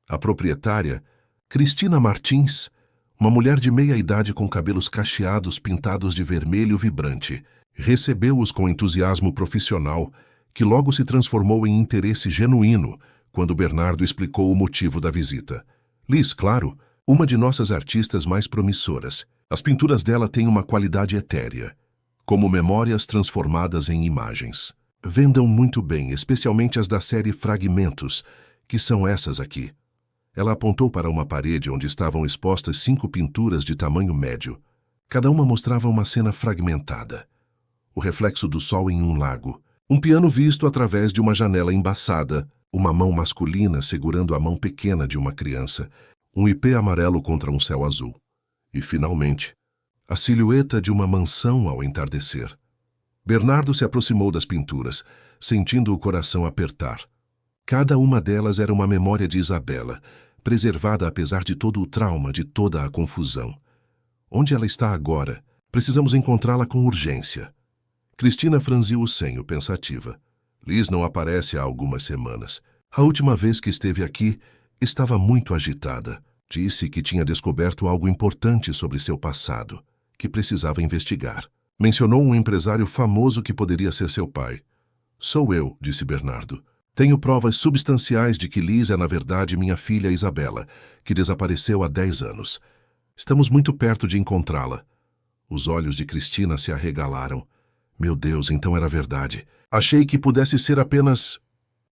A proprietária, Cristina Martins, uma mulher de meia-idade com cabelos cacheados pintados de vermelho vibrante, recebeu-os com entusiasmo profissional, que logo se transformou em interesse genuíno quando Bernardo explicou o motivo da visita. Liz, claro, uma de nossas artistas mais promissoras. As pinturas dela têm uma qualidade etérea, como memórias transformadas em imagens. Vendam muito bem, especialmente as da série Fragmentos, que são essas aqui. Ela apontou para uma parede onde estavam expostas 5 pinturas de tamanho médio. Cada uma mostrava uma cena fragmentada. O reflexo do sol em um lago, um piano visto através de uma janela embaçada, uma mão masculina segurando a mão pequena de uma criança, um ipê amarelo contra um céu azul. E, finalmente, a silhueta de uma mansão ao entardecer. Bernardo se aproximou das pinturas, sentindo o coração apertar. Cada uma delas era uma memória de Isabela, preservada apesar de todo o trauma, de toda a confusão. Onde ela está agora? Precisamos encontrá-la com urgência. Cristina franziu o senho, pensativa. Liz não aparece há algumas semanas. A última vez que esteve aqui, estava muito agitada. Disse que tinha descoberto algo importante sobre seu passado, que precisava investigar. Mencionou um empresário famoso que poderia ser seu pai. Sou eu, disse Bernardo. Tenho provas substanciais de que Liz é, na verdade, minha filha Isabela, que desapareceu há 10 anos. Estamos muito perto de encontrá-la. Os olhos de Cristina se arregalaram. Meu Deus, então era verdade. Achei que pudesse ser apenas...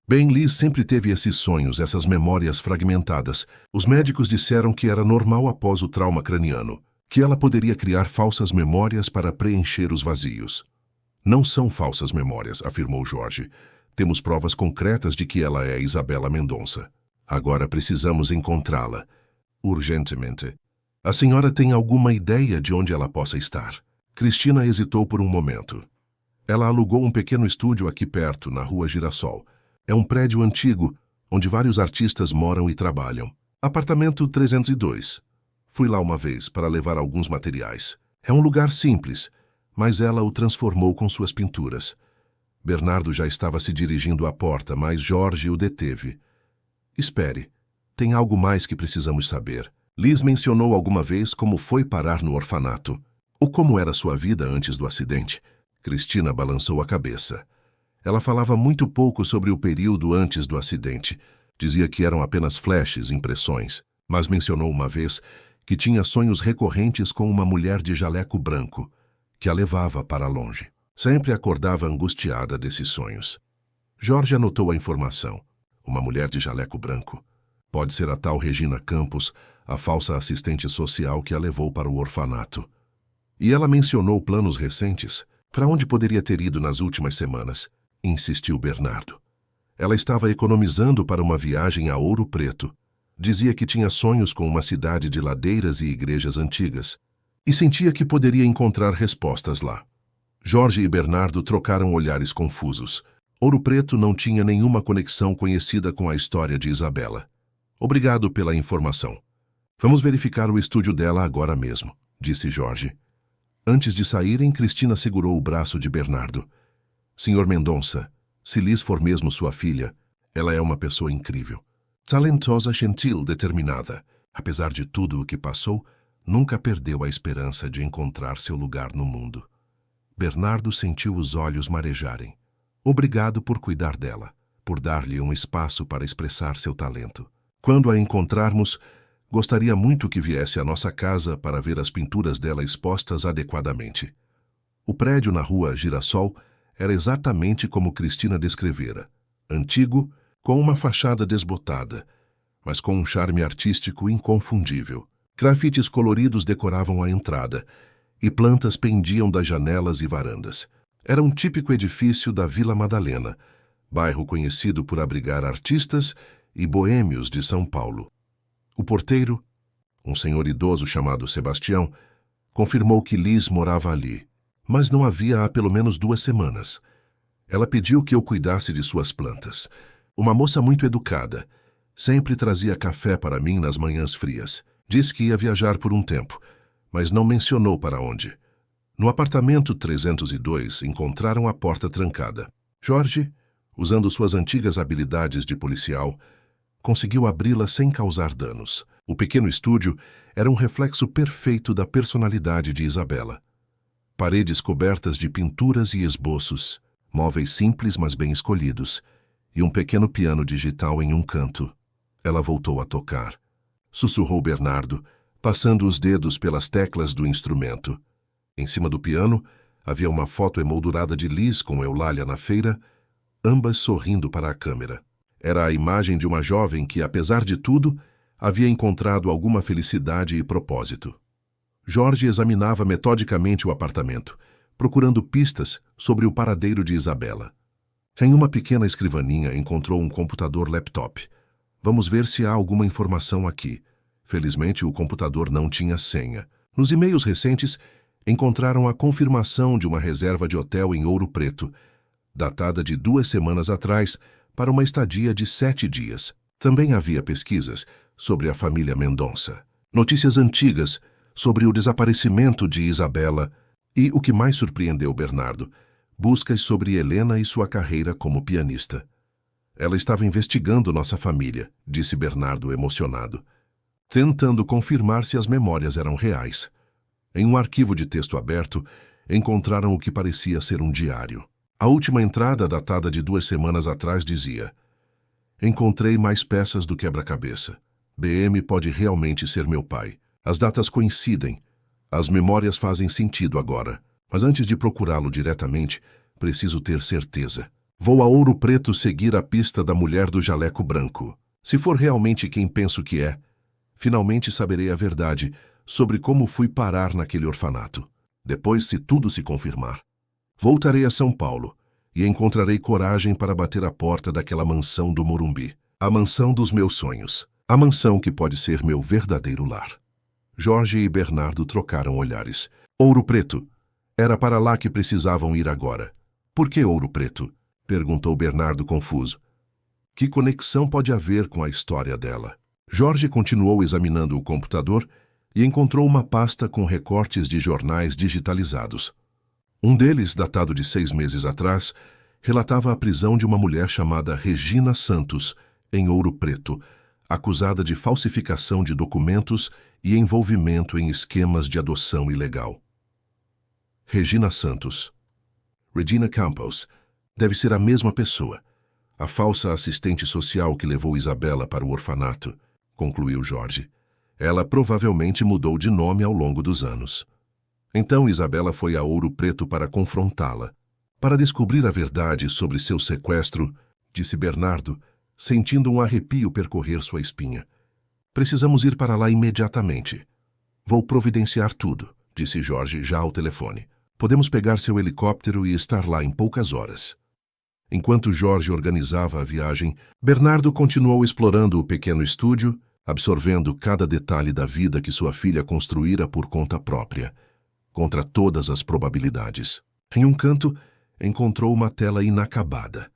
Bem, Liz sempre teve esses sonhos, essas memórias fragmentadas. Os médicos disseram que era normal após o trauma craniano, que ela poderia criar falsas memórias para preencher os vazios. Não são falsas memórias, afirmou Jorge. Temos provas concretas de que ela é Isabela Mendonça. Agora precisamos encontrá-la. Urgentemente. A senhora tem alguma ideia de onde ela possa estar? Cristina hesitou por um momento. Ela alugou um pequeno estúdio aqui perto, na Rua Girassol. É um prédio antigo, onde vários artistas moram e trabalham. Apartamento 302. Fui lá uma vez para levar alguns materiais. É um lugar simples, mas ela o transformou com suas pinturas. Bernardo já estava se dirigindo à porta, mas Jorge o deteve. Espere, tem algo mais que precisamos saber. Liz mencionou alguma vez como foi parar no orfanato. Ou como era sua vida antes do acidente. Cristina balançou a cabeça. Ela falava muito pouco sobre o período antes do acidente. Dizia que eram apenas flashes, impressões. Mas mencionou uma vez que tinha sonhos recorrentes com uma mulher de jaleco branco, que a levava para longe. Sempre acordava angustiada desses sonhos. Jorge anotou a informação. Uma mulher de jaleco branco. Pode ser a tal Regina Campos, a falsa assistente social que a levou para o orfanato. E ela mencionou planos recentes. Para onde poderia ter ido nas últimas semanas? Insistiu Bernardo. Ela estava economizando para uma viagem a Ouro Preto. Dizia que tinha sonhos com uma cidade de ladeiras e igrejas antigas. E sentia que poderia encontrar respostas lá. Jorge e Bernardo trocaram olhares confusos. Ouro Preto não tinha nenhuma conexão conhecida com a história de Isabela. Obrigado pela informação. Vamos verificar o estúdio dela agora mesmo, disse Jorge. Antes de saírem, Cristina segurou o braço de Bernardo. Senhor Mendonça, se Liz for mesmo sua filha, ela é uma pessoa incrível. Talentosa, gentil, determinada. Apesar de tudo o que passou, nunca perdeu a esperança de encontrar seu lugar no mundo. Bernardo sentiu os olhos marejarem. Obrigado por cuidar dela, por dar-lhe um espaço para expressar seu talento. Quando a encontrarmos, gostaria muito que viesse à nossa casa para ver as pinturas dela expostas adequadamente. O prédio na rua Girassol era exatamente como Cristina descrevera. Antigo, com uma fachada desbotada, mas com um charme artístico inconfundível. Grafites coloridos decoravam a entrada, e plantas pendiam das janelas e varandas. Era um típico edifício da Vila Madalena, bairro conhecido por abrigar artistas e boêmios de São Paulo. O porteiro, um senhor idoso chamado Sebastião, confirmou que Liz morava ali, mas não havia há pelo menos 2 semanas. Ela pediu que eu cuidasse de suas plantas. Uma moça muito educada, sempre trazia café para mim nas manhãs frias. Disse que ia viajar por um tempo, mas não mencionou para onde. No apartamento 302, encontraram a porta trancada. Jorge, usando suas antigas habilidades de policial, conseguiu abri-la sem causar danos. O pequeno estúdio era um reflexo perfeito da personalidade de Isabela. Paredes cobertas de pinturas e esboços, móveis simples mas bem escolhidos, e um pequeno piano digital em um canto. Ela voltou a tocar. Sussurrou Bernardo, passando os dedos pelas teclas do instrumento. Em cima do piano, havia uma foto emoldurada de Liz com Eulália na feira, ambas sorrindo para a câmera. Era a imagem de uma jovem que, apesar de tudo, havia encontrado alguma felicidade e propósito. Jorge examinava metodicamente o apartamento, procurando pistas sobre o paradeiro de Isabela. Em uma pequena escrivaninha encontrou um computador laptop. Vamos ver se há alguma informação aqui. Felizmente, o computador não tinha senha. Nos e-mails recentes, encontraram a confirmação de uma reserva de hotel em Ouro Preto, datada de 2 semanas atrás, para uma estadia de 7 dias. Também havia pesquisas sobre a família Mendonça, notícias antigas sobre o desaparecimento de Isabela e, o que mais surpreendeu Bernardo, buscas sobre Helena e sua carreira como pianista. Ela estava investigando nossa família, disse Bernardo emocionado, tentando confirmar se as memórias eram reais. Em um arquivo de texto aberto, encontraram o que parecia ser um diário. A última entrada, datada de 2 semanas atrás, dizia: encontrei mais peças do quebra-cabeça. BM pode realmente ser meu pai. As datas coincidem. As memórias fazem sentido agora. Mas antes de procurá-lo diretamente, preciso ter certeza. Vou a Ouro Preto seguir a pista da mulher do jaleco branco. Se for realmente quem penso que é, finalmente saberei a verdade sobre como fui parar naquele orfanato. Depois, se tudo se confirmar, voltarei a São Paulo e encontrarei coragem para bater a porta daquela mansão do Morumbi. A mansão dos meus sonhos. A mansão que pode ser meu verdadeiro lar. Jorge e Bernardo trocaram olhares. Ouro Preto. Era para lá que precisavam ir agora. Por que Ouro Preto? Perguntou Bernardo confuso. Que conexão pode haver com a história dela? Jorge continuou examinando o computador e encontrou uma pasta com recortes de jornais digitalizados. Um deles, datado de 6 meses atrás, relatava a prisão de uma mulher chamada Regina Santos, em Ouro Preto, acusada de falsificação de documentos e envolvimento em esquemas de adoção ilegal. Regina Santos. Regina Campos deve ser a mesma pessoa, a falsa assistente social que levou Isabela para o orfanato, concluiu Jorge. Ela provavelmente mudou de nome ao longo dos anos. Então Isabela foi a Ouro Preto para confrontá-la. Para descobrir a verdade sobre seu sequestro, disse Bernardo, sentindo um arrepio percorrer sua espinha. Precisamos ir para lá imediatamente. Vou providenciar tudo, disse Jorge já ao telefone. Podemos pegar seu helicóptero e estar lá em poucas horas. Enquanto Jorge organizava a viagem, Bernardo continuou explorando o pequeno estúdio, absorvendo cada detalhe da vida que sua filha construíra por conta própria, contra todas as probabilidades. Em um canto, encontrou uma tela inacabada.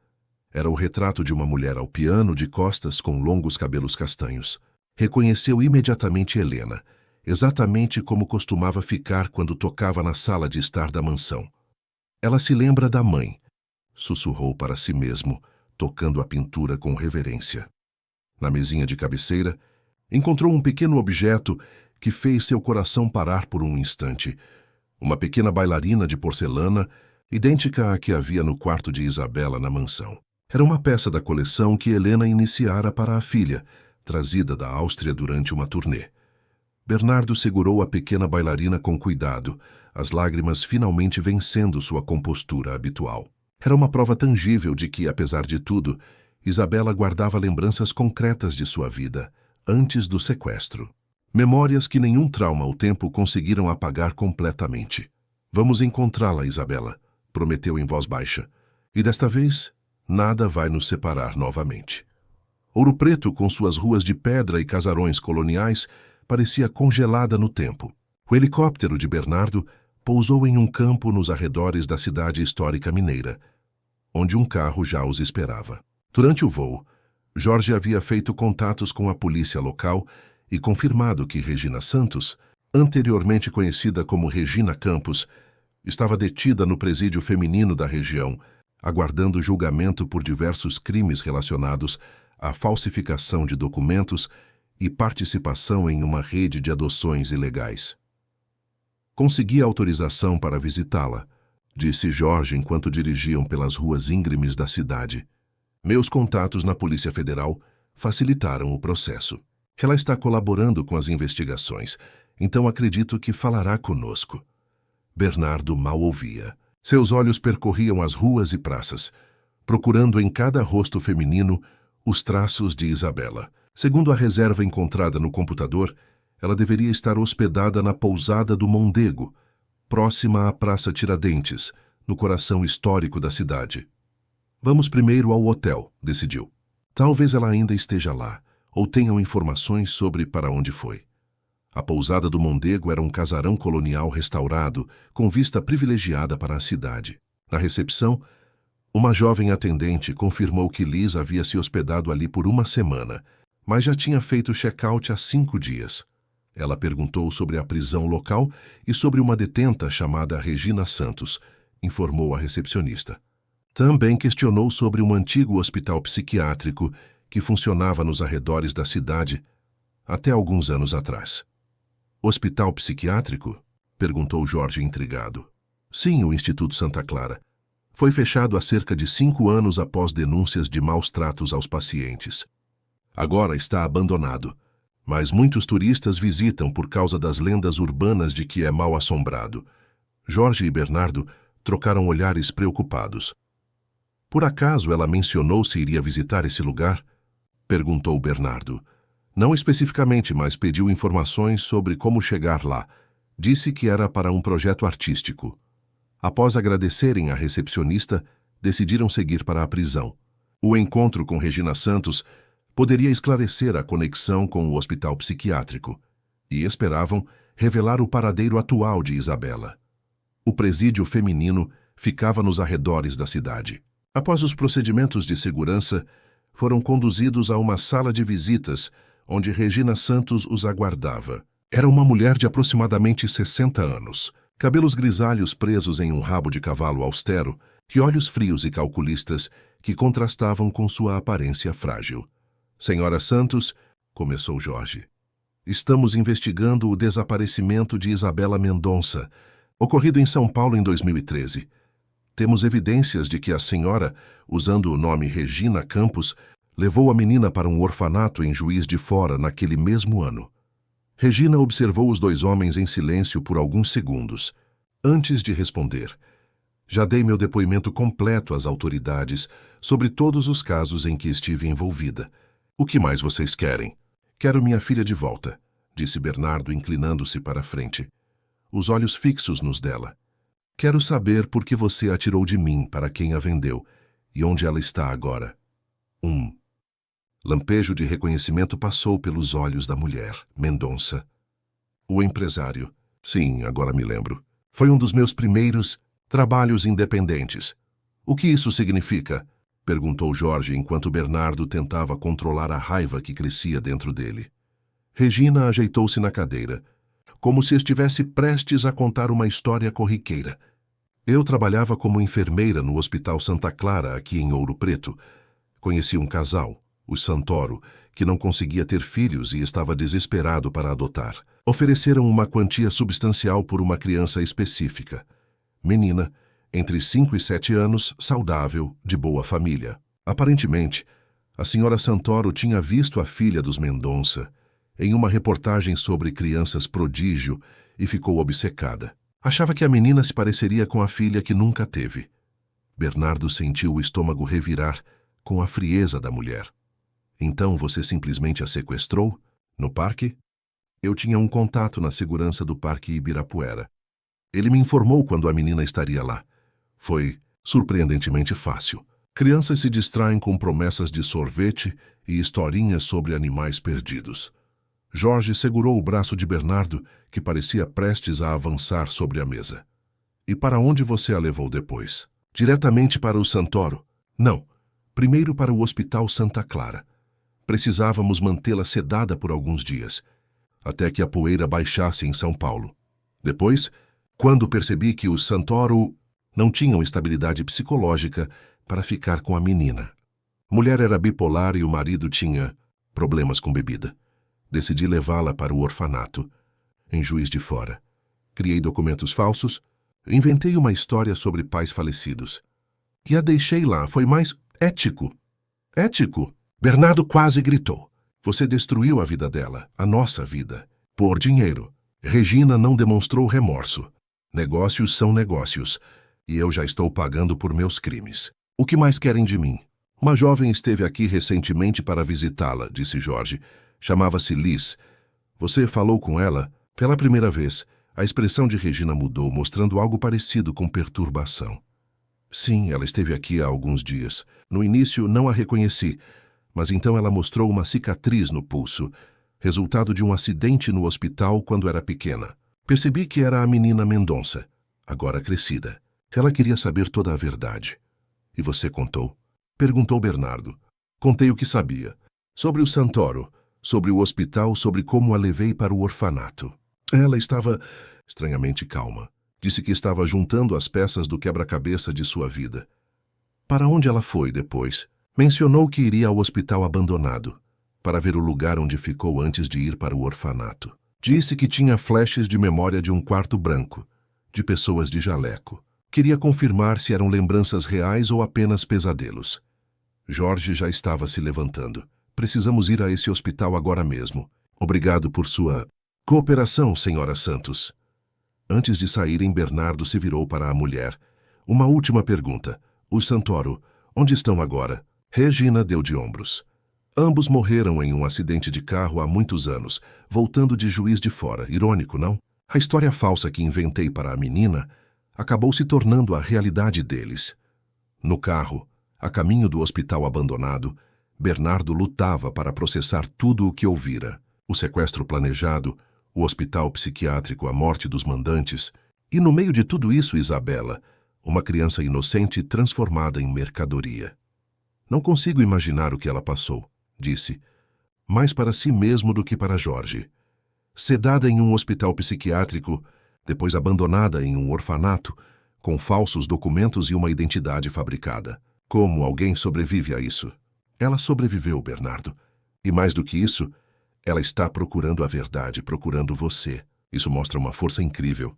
Era o retrato de uma mulher ao piano, de costas, com longos cabelos castanhos. Reconheceu imediatamente Helena, exatamente como costumava ficar quando tocava na sala de estar da mansão. Ela se lembra da mãe, sussurrou para si mesmo, tocando a pintura com reverência. Na mesinha de cabeceira, encontrou um pequeno objeto que fez seu coração parar por um instante. Uma pequena bailarina de porcelana, idêntica à que havia no quarto de Isabela na mansão. Era uma peça da coleção que Helena iniciara para a filha, trazida da Áustria durante uma turnê. Bernardo segurou a pequena bailarina com cuidado, as lágrimas finalmente vencendo sua compostura habitual. Era uma prova tangível de que, apesar de tudo, Isabela guardava lembranças concretas de sua vida, antes do sequestro. Memórias que nenhum trauma ao tempo conseguiram apagar completamente. Vamos encontrá-la, Isabela, prometeu em voz baixa. E desta vez, nada vai nos separar novamente. Ouro Preto, com suas ruas de pedra e casarões coloniais, parecia congelada no tempo. O helicóptero de Bernardo pousou em um campo nos arredores da cidade histórica mineira, onde um carro já os esperava. Durante o voo, Jorge havia feito contatos com a polícia local e confirmado que Regina Santos, anteriormente conhecida como Regina Campos, estava detida no presídio feminino da região, aguardando julgamento por diversos crimes relacionados à falsificação de documentos e participação em uma rede de adoções ilegais. Consegui autorização para visitá-la, disse Jorge enquanto dirigiam pelas ruas íngremes da cidade. Meus contatos na Polícia Federal facilitaram o processo. Ela está colaborando com as investigações, então acredito que falará conosco. Bernardo mal ouvia. Seus olhos percorriam as ruas e praças, procurando em cada rosto feminino os traços de Isabela. Segundo a reserva encontrada no computador, ela deveria estar hospedada na pousada do Mondego, próxima à Praça Tiradentes, no coração histórico da cidade. Vamos primeiro ao hotel, decidiu. Talvez ela ainda esteja lá, ou tenham informações sobre para onde foi. A pousada do Mondego era um casarão colonial restaurado, com vista privilegiada para a cidade. Na recepção, uma jovem atendente confirmou que Liz havia se hospedado ali por uma semana, mas já tinha feito check-out há 5 dias. Ela perguntou sobre a prisão local e sobre uma detenta chamada Regina Santos, informou a recepcionista. Também questionou sobre um antigo hospital psiquiátrico que funcionava nos arredores da cidade até alguns anos atrás. Hospital psiquiátrico? Perguntou Jorge intrigado. Sim, o Instituto Santa Clara. Foi fechado há cerca de 5 anos após denúncias de maus tratos aos pacientes. Agora está abandonado, mas muitos turistas visitam por causa das lendas urbanas de que é mal assombrado. Jorge e Bernardo trocaram olhares preocupados. Por acaso ela mencionou se iria visitar esse lugar? Perguntou Bernardo. Não especificamente, mas pediu informações sobre como chegar lá. Disse que era para um projeto artístico. Após agradecerem à recepcionista, decidiram seguir para a prisão. O encontro com Regina Santos poderia esclarecer a conexão com o hospital psiquiátrico e esperavam revelar o paradeiro atual de Isabela. O presídio feminino ficava nos arredores da cidade. Após os procedimentos de segurança, foram conduzidos a uma sala de visitas, onde Regina Santos os aguardava. Era uma mulher de aproximadamente 60 anos. Cabelos grisalhos presos em um rabo de cavalo austero, e olhos frios e calculistas que contrastavam com sua aparência frágil. Senhora Santos, começou Jorge. Estamos investigando o desaparecimento de Isabela Mendonça, ocorrido em São Paulo em 2013. Temos evidências de que a senhora, usando o nome Regina Campos, levou a menina para um orfanato em Juiz de Fora naquele mesmo ano. Regina observou os dois homens em silêncio por alguns segundos. Antes de responder, já dei meu depoimento completo às autoridades sobre todos os casos em que estive envolvida. O que mais vocês querem? Quero minha filha de volta, disse Bernardo, inclinando-se para a frente, os olhos fixos nos dela. Quero saber por que você a tirou de mim para quem a vendeu e onde ela está agora. Lampejo de reconhecimento passou pelos olhos da mulher, Mendonça. O empresário. Sim, agora me lembro. Foi um dos meus primeiros trabalhos independentes. O que isso significa? Perguntou Jorge enquanto Bernardo tentava controlar a raiva que crescia dentro dele. Regina ajeitou-se na cadeira, como se estivesse prestes a contar uma história corriqueira. Eu trabalhava como enfermeira no Hospital Santa Clara, aqui em Ouro Preto. Conheci um casal, os Santoro, que não conseguia ter filhos e estava desesperado para adotar. Ofereceram uma quantia substancial por uma criança específica. Menina, entre 5 e 7 anos, saudável, de boa família. Aparentemente, a senhora Santoro tinha visto a filha dos Mendonça em uma reportagem sobre crianças prodígio e ficou obcecada. Achava que a menina se pareceria com a filha que nunca teve. Bernardo sentiu o estômago revirar com a frieza da mulher. Então você simplesmente a sequestrou? No parque? Eu tinha um contato na segurança do Parque Ibirapuera. Ele me informou quando a menina estaria lá. Foi surpreendentemente fácil. Crianças se distraem com promessas de sorvete e historinhas sobre animais perdidos. Jorge segurou o braço de Bernardo, que parecia prestes a avançar sobre a mesa. E para onde você a levou depois? Diretamente para o Santoro? Não. Primeiro para o Hospital Santa Clara. Precisávamos mantê-la sedada por alguns dias, até que a poeira baixasse em São Paulo. Depois, quando percebi que os Santoro não tinham estabilidade psicológica para ficar com a menina. Mulher era bipolar e o marido tinha problemas com bebida. Decidi levá-la para o orfanato, em Juiz de Fora. Criei documentos falsos, inventei uma história sobre pais falecidos. E a deixei lá, foi mais ético. Ético? Bernardo quase gritou. Você destruiu a vida dela, a nossa vida, por dinheiro. Regina não demonstrou remorso. Negócios são negócios, e eu já estou pagando por meus crimes. O que mais querem de mim? Uma jovem esteve aqui recentemente para visitá-la, disse Jorge. Chamava-se Liz. Você falou com ela? Pela primeira vez, a expressão de Regina mudou, mostrando algo parecido com perturbação. Sim, ela esteve aqui há alguns dias. No início, não a reconheci, mas então ela mostrou uma cicatriz no pulso, resultado de um acidente no hospital quando era pequena. Percebi que era a menina Mendonça, agora crescida. Ela queria saber toda a verdade. E você contou? Perguntou Bernardo. Contei o que sabia. Sobre o Santoro, sobre o hospital, sobre como a levei para o orfanato. Ela estava estranhamente calma. Disse que estava juntando as peças do quebra-cabeça de sua vida. Para onde ela foi depois? Mencionou que iria ao hospital abandonado, para ver o lugar onde ficou antes de ir para o orfanato. Disse que tinha flashes de memória de um quarto branco, de pessoas de jaleco. Queria confirmar se eram lembranças reais ou apenas pesadelos. Jorge já estava se levantando. Precisamos ir a esse hospital agora mesmo. Obrigado por sua cooperação, senhora Santos. Antes de saírem, Bernardo se virou para a mulher. Uma última pergunta. Os Santoro, onde estão agora? Regina deu de ombros. Ambos morreram em um acidente de carro há muitos anos, voltando de Juiz de Fora. Irônico, não? A história falsa que inventei para a menina acabou se tornando a realidade deles. No carro, a caminho do hospital abandonado, Bernardo lutava para processar tudo o que ouvira. O sequestro planejado, o hospital psiquiátrico, a morte dos mandantes, e no meio de tudo isso Isabela, uma criança inocente transformada em mercadoria. Não consigo imaginar o que ela passou, disse, mais para si mesmo do que para Jorge. Sedada em um hospital psiquiátrico, depois abandonada em um orfanato, com falsos documentos e uma identidade fabricada. Como alguém sobrevive a isso? Ela sobreviveu, Bernardo. E mais do que isso, ela está procurando a verdade, procurando você. Isso mostra uma força incrível.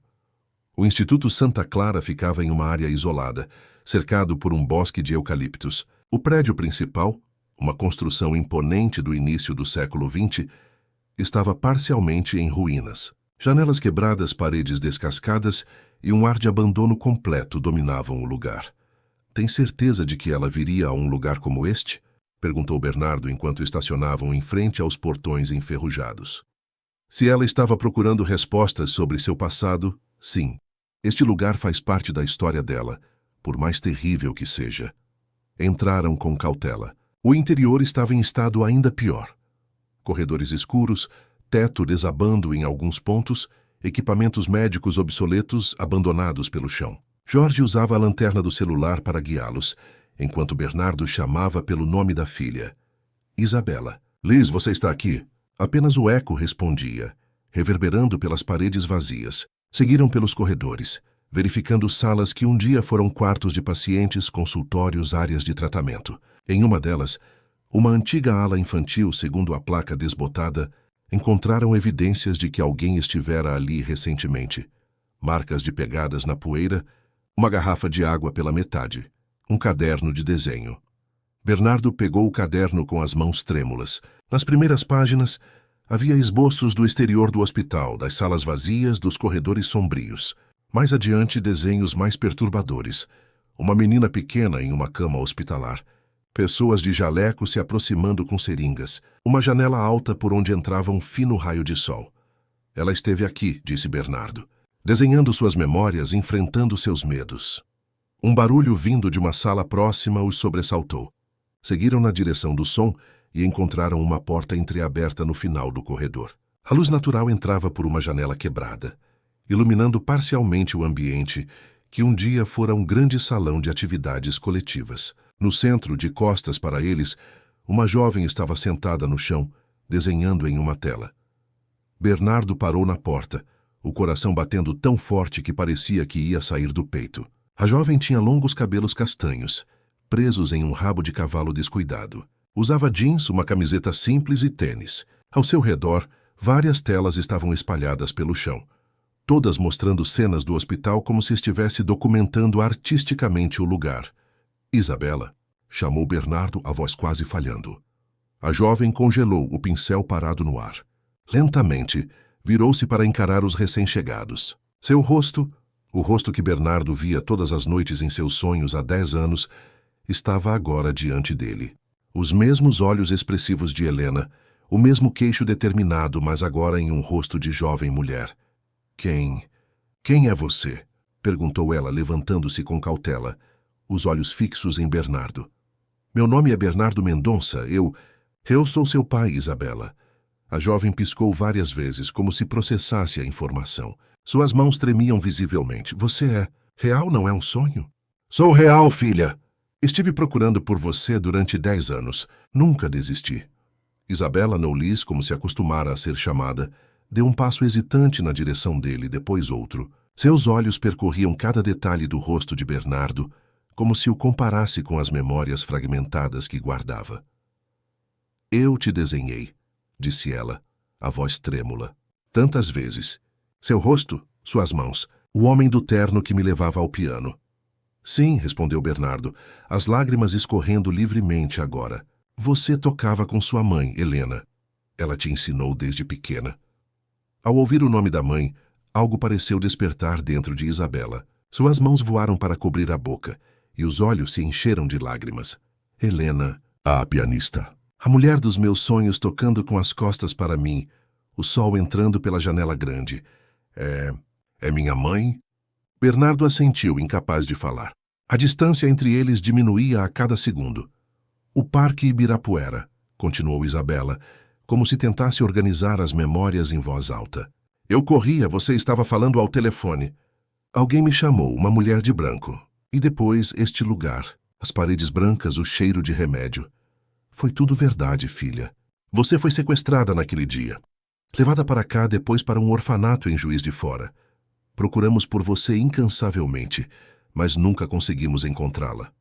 O Instituto Santa Clara ficava em uma área isolada, cercado por um bosque de eucaliptos. O prédio principal, uma construção imponente do início do século XX, estava parcialmente em ruínas. Janelas quebradas, paredes descascadas e um ar de abandono completo dominavam o lugar. Tem certeza de que ela viria a um lugar como este? Perguntou Bernardo enquanto estacionavam em frente aos portões enferrujados. Se ela estava procurando respostas sobre seu passado, sim. Este lugar faz parte da história dela, por mais terrível que seja. Entraram com cautela. O interior estava em estado ainda pior. Corredores escuros, teto desabando em alguns pontos, equipamentos médicos obsoletos abandonados pelo chão. Jorge usava a lanterna do celular para guiá-los, enquanto Bernardo chamava pelo nome da filha. Isabela. Liz, você está aqui? Apenas o eco respondia, reverberando pelas paredes vazias. Seguiram pelos corredores, verificando salas que um dia foram quartos de pacientes, consultórios, áreas de tratamento. Em uma delas, uma antiga ala infantil, segundo a placa desbotada, encontraram evidências de que alguém estivera ali recentemente. Marcas de pegadas na poeira, uma garrafa de água pela metade, um caderno de desenho. Bernardo pegou o caderno com as mãos trêmulas. Nas primeiras páginas, havia esboços do exterior do hospital, das salas vazias, dos corredores sombrios. Mais adiante, desenhos mais perturbadores. Uma menina pequena em uma cama hospitalar. Pessoas de jaleco se aproximando com seringas. Uma janela alta por onde entrava um fino raio de sol. Ela esteve aqui, disse Bernardo, desenhando suas memórias, enfrentando seus medos. Um barulho vindo de uma sala próxima os sobressaltou. Seguiram na direção do som e encontraram uma porta entreaberta no final do corredor. A luz natural entrava por uma janela quebrada, iluminando parcialmente o ambiente que um dia fora um grande salão de atividades coletivas. No centro, de costas para eles, uma jovem estava sentada no chão, desenhando em uma tela. Bernardo parou na porta, o coração batendo tão forte que parecia que ia sair do peito. A jovem tinha longos cabelos castanhos, presos em um rabo de cavalo descuidado. Usava jeans, uma camiseta simples e tênis. Ao seu redor, várias telas estavam espalhadas pelo chão, todas mostrando cenas do hospital como se estivesse documentando artisticamente o lugar. Isabela, chamou Bernardo, a voz quase falhando. A jovem congelou, o pincel parado no ar. Lentamente, virou-se para encarar os recém-chegados. Seu rosto, o rosto que Bernardo via todas as noites em seus sonhos há 10 anos, estava agora diante dele. Os mesmos olhos expressivos de Helena, o mesmo queixo determinado, mas agora em um rosto de jovem mulher. Quem é você? Perguntou ela, levantando-se com cautela, os olhos fixos em Bernardo. Meu nome é Bernardo Mendonça, eu sou seu pai, Isabela. A jovem piscou várias vezes, como se processasse a informação. Suas mãos tremiam visivelmente. Você é real, não é um sonho? Sou real, filha. Estive procurando por você durante 10 anos. Nunca desisti. Isabela Knowles, como se acostumara a ser chamada, deu um passo hesitante na direção dele, depois outro. Seus olhos percorriam cada detalhe do rosto de Bernardo, como se o comparasse com as memórias fragmentadas que guardava. Eu te desenhei, disse ela, a voz trêmula. Tantas vezes. Seu rosto, suas mãos, o homem do terno que me levava ao piano. Sim, respondeu Bernardo, as lágrimas escorrendo livremente agora. Você tocava com sua mãe, Helena. Ela te ensinou desde pequena. Ao ouvir o nome da mãe, algo pareceu despertar dentro de Isabela. Suas mãos voaram para cobrir a boca, e os olhos se encheram de lágrimas. Helena, a pianista. A mulher dos meus sonhos tocando com as costas para mim, o sol entrando pela janela grande. É minha mãe? Bernardo assentiu, incapaz de falar. A distância entre eles diminuía a cada segundo. O Parque Ibirapuera, continuou Isabela, como se tentasse organizar as memórias em voz alta. Eu corria, você estava falando ao telefone. Alguém me chamou, uma mulher de branco. E depois este lugar, as paredes brancas, o cheiro de remédio. Foi tudo verdade, filha. Você foi sequestrada naquele dia. Levada para cá, depois para um orfanato em Juiz de Fora. Procuramos por você incansavelmente, mas nunca conseguimos encontrá-la.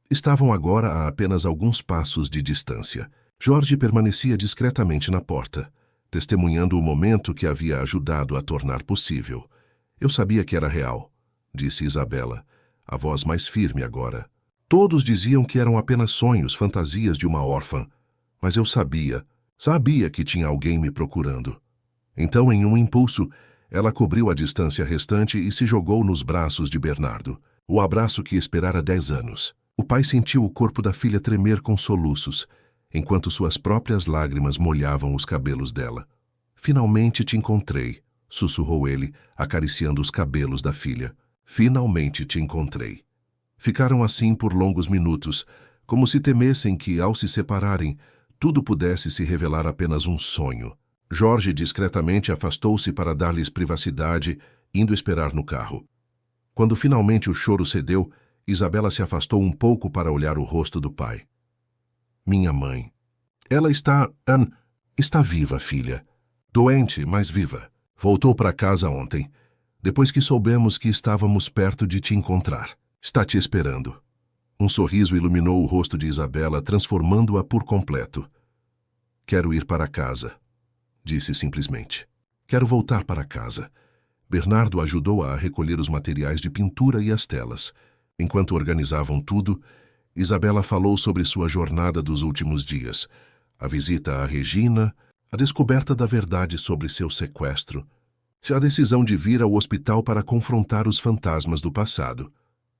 Estavam agora a apenas alguns passos de distância. Jorge permanecia discretamente na porta, testemunhando o momento que havia ajudado a tornar possível. Eu sabia que era real, disse Isabela, a voz mais firme agora. Todos diziam que eram apenas sonhos, fantasias de uma órfã, mas eu sabia que tinha alguém me procurando. Então, em um impulso, ela cobriu a distância restante e se jogou nos braços de Bernardo, o abraço que esperara 10 anos. O pai sentiu o corpo da filha tremer com soluços, enquanto suas próprias lágrimas molhavam os cabelos dela. Finalmente te encontrei, sussurrou ele, acariciando os cabelos da filha. Finalmente te encontrei. Ficaram assim por longos minutos, como se temessem que, ao se separarem, tudo pudesse se revelar apenas um sonho. Jorge discretamente afastou-se para dar-lhes privacidade, indo esperar no carro. Quando finalmente o choro cedeu, Isabela se afastou um pouco para olhar o rosto do pai. Minha mãe. Ela está viva, filha. Doente, mas viva. Voltou para casa ontem, depois que soubemos que estávamos perto de te encontrar. Está te esperando. Um sorriso iluminou o rosto de Isabela, transformando-a por completo. Quero ir para casa, disse simplesmente. Quero voltar para casa. Bernardo ajudou-a a recolher os materiais de pintura e as telas. Enquanto organizavam tudo, Isabela falou sobre sua jornada dos últimos dias, a visita a Regina, a descoberta da verdade sobre seu sequestro, a decisão de vir ao hospital para confrontar os fantasmas do passado.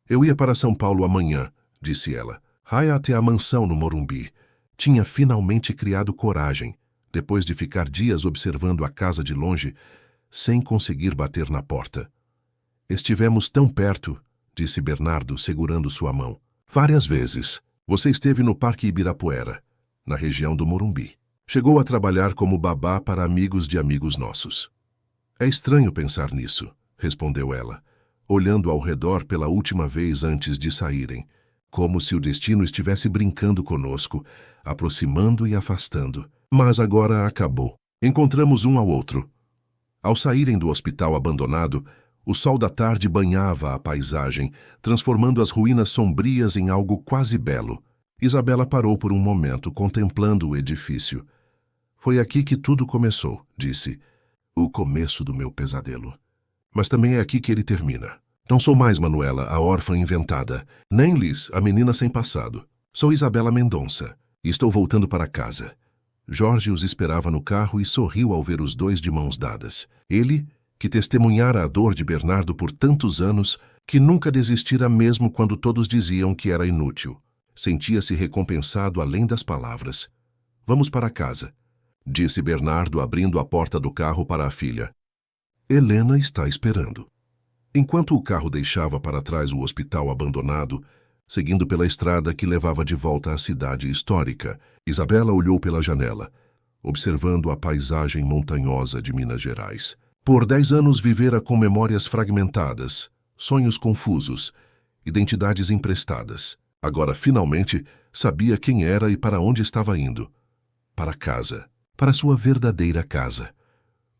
Eu ia para São Paulo amanhã, disse ela. Ia até a mansão no Morumbi. Tinha finalmente criado coragem, depois de ficar dias observando a casa de longe, sem conseguir bater na porta. Estivemos tão perto, disse Bernardo, segurando sua mão. Várias vezes. Você esteve no Parque Ibirapuera, na região do Morumbi. Chegou a trabalhar como babá para amigos de amigos nossos. É estranho pensar nisso, respondeu ela, olhando ao redor pela última vez antes de saírem, como se o destino estivesse brincando conosco, aproximando e afastando. Mas agora acabou. Encontramos um ao outro. Ao saírem do hospital abandonado, o sol da tarde banhava a paisagem, transformando as ruínas sombrias em algo quase belo. Isabela parou por um momento, contemplando o edifício. Foi aqui que tudo começou, disse. O começo do meu pesadelo. Mas também é aqui que ele termina. Não sou mais Manuela, a órfã inventada, nem Liz, a menina sem passado. Sou Isabela Mendonça e estou voltando para casa. Jorge os esperava no carro e sorriu ao ver os dois de mãos dadas. Ele, que testemunhara a dor de Bernardo por tantos anos, que nunca desistira mesmo quando todos diziam que era inútil. Sentia-se recompensado além das palavras. Vamos para casa, disse Bernardo, abrindo a porta do carro para a filha. Helena está esperando. Enquanto o carro deixava para trás o hospital abandonado, seguindo pela estrada que levava de volta à cidade histórica, Isabela olhou pela janela, observando a paisagem montanhosa de Minas Gerais. Por 10 anos vivera com memórias fragmentadas, sonhos confusos, identidades emprestadas. Agora, finalmente, sabia quem era e para onde estava indo. Para casa. Para sua verdadeira casa.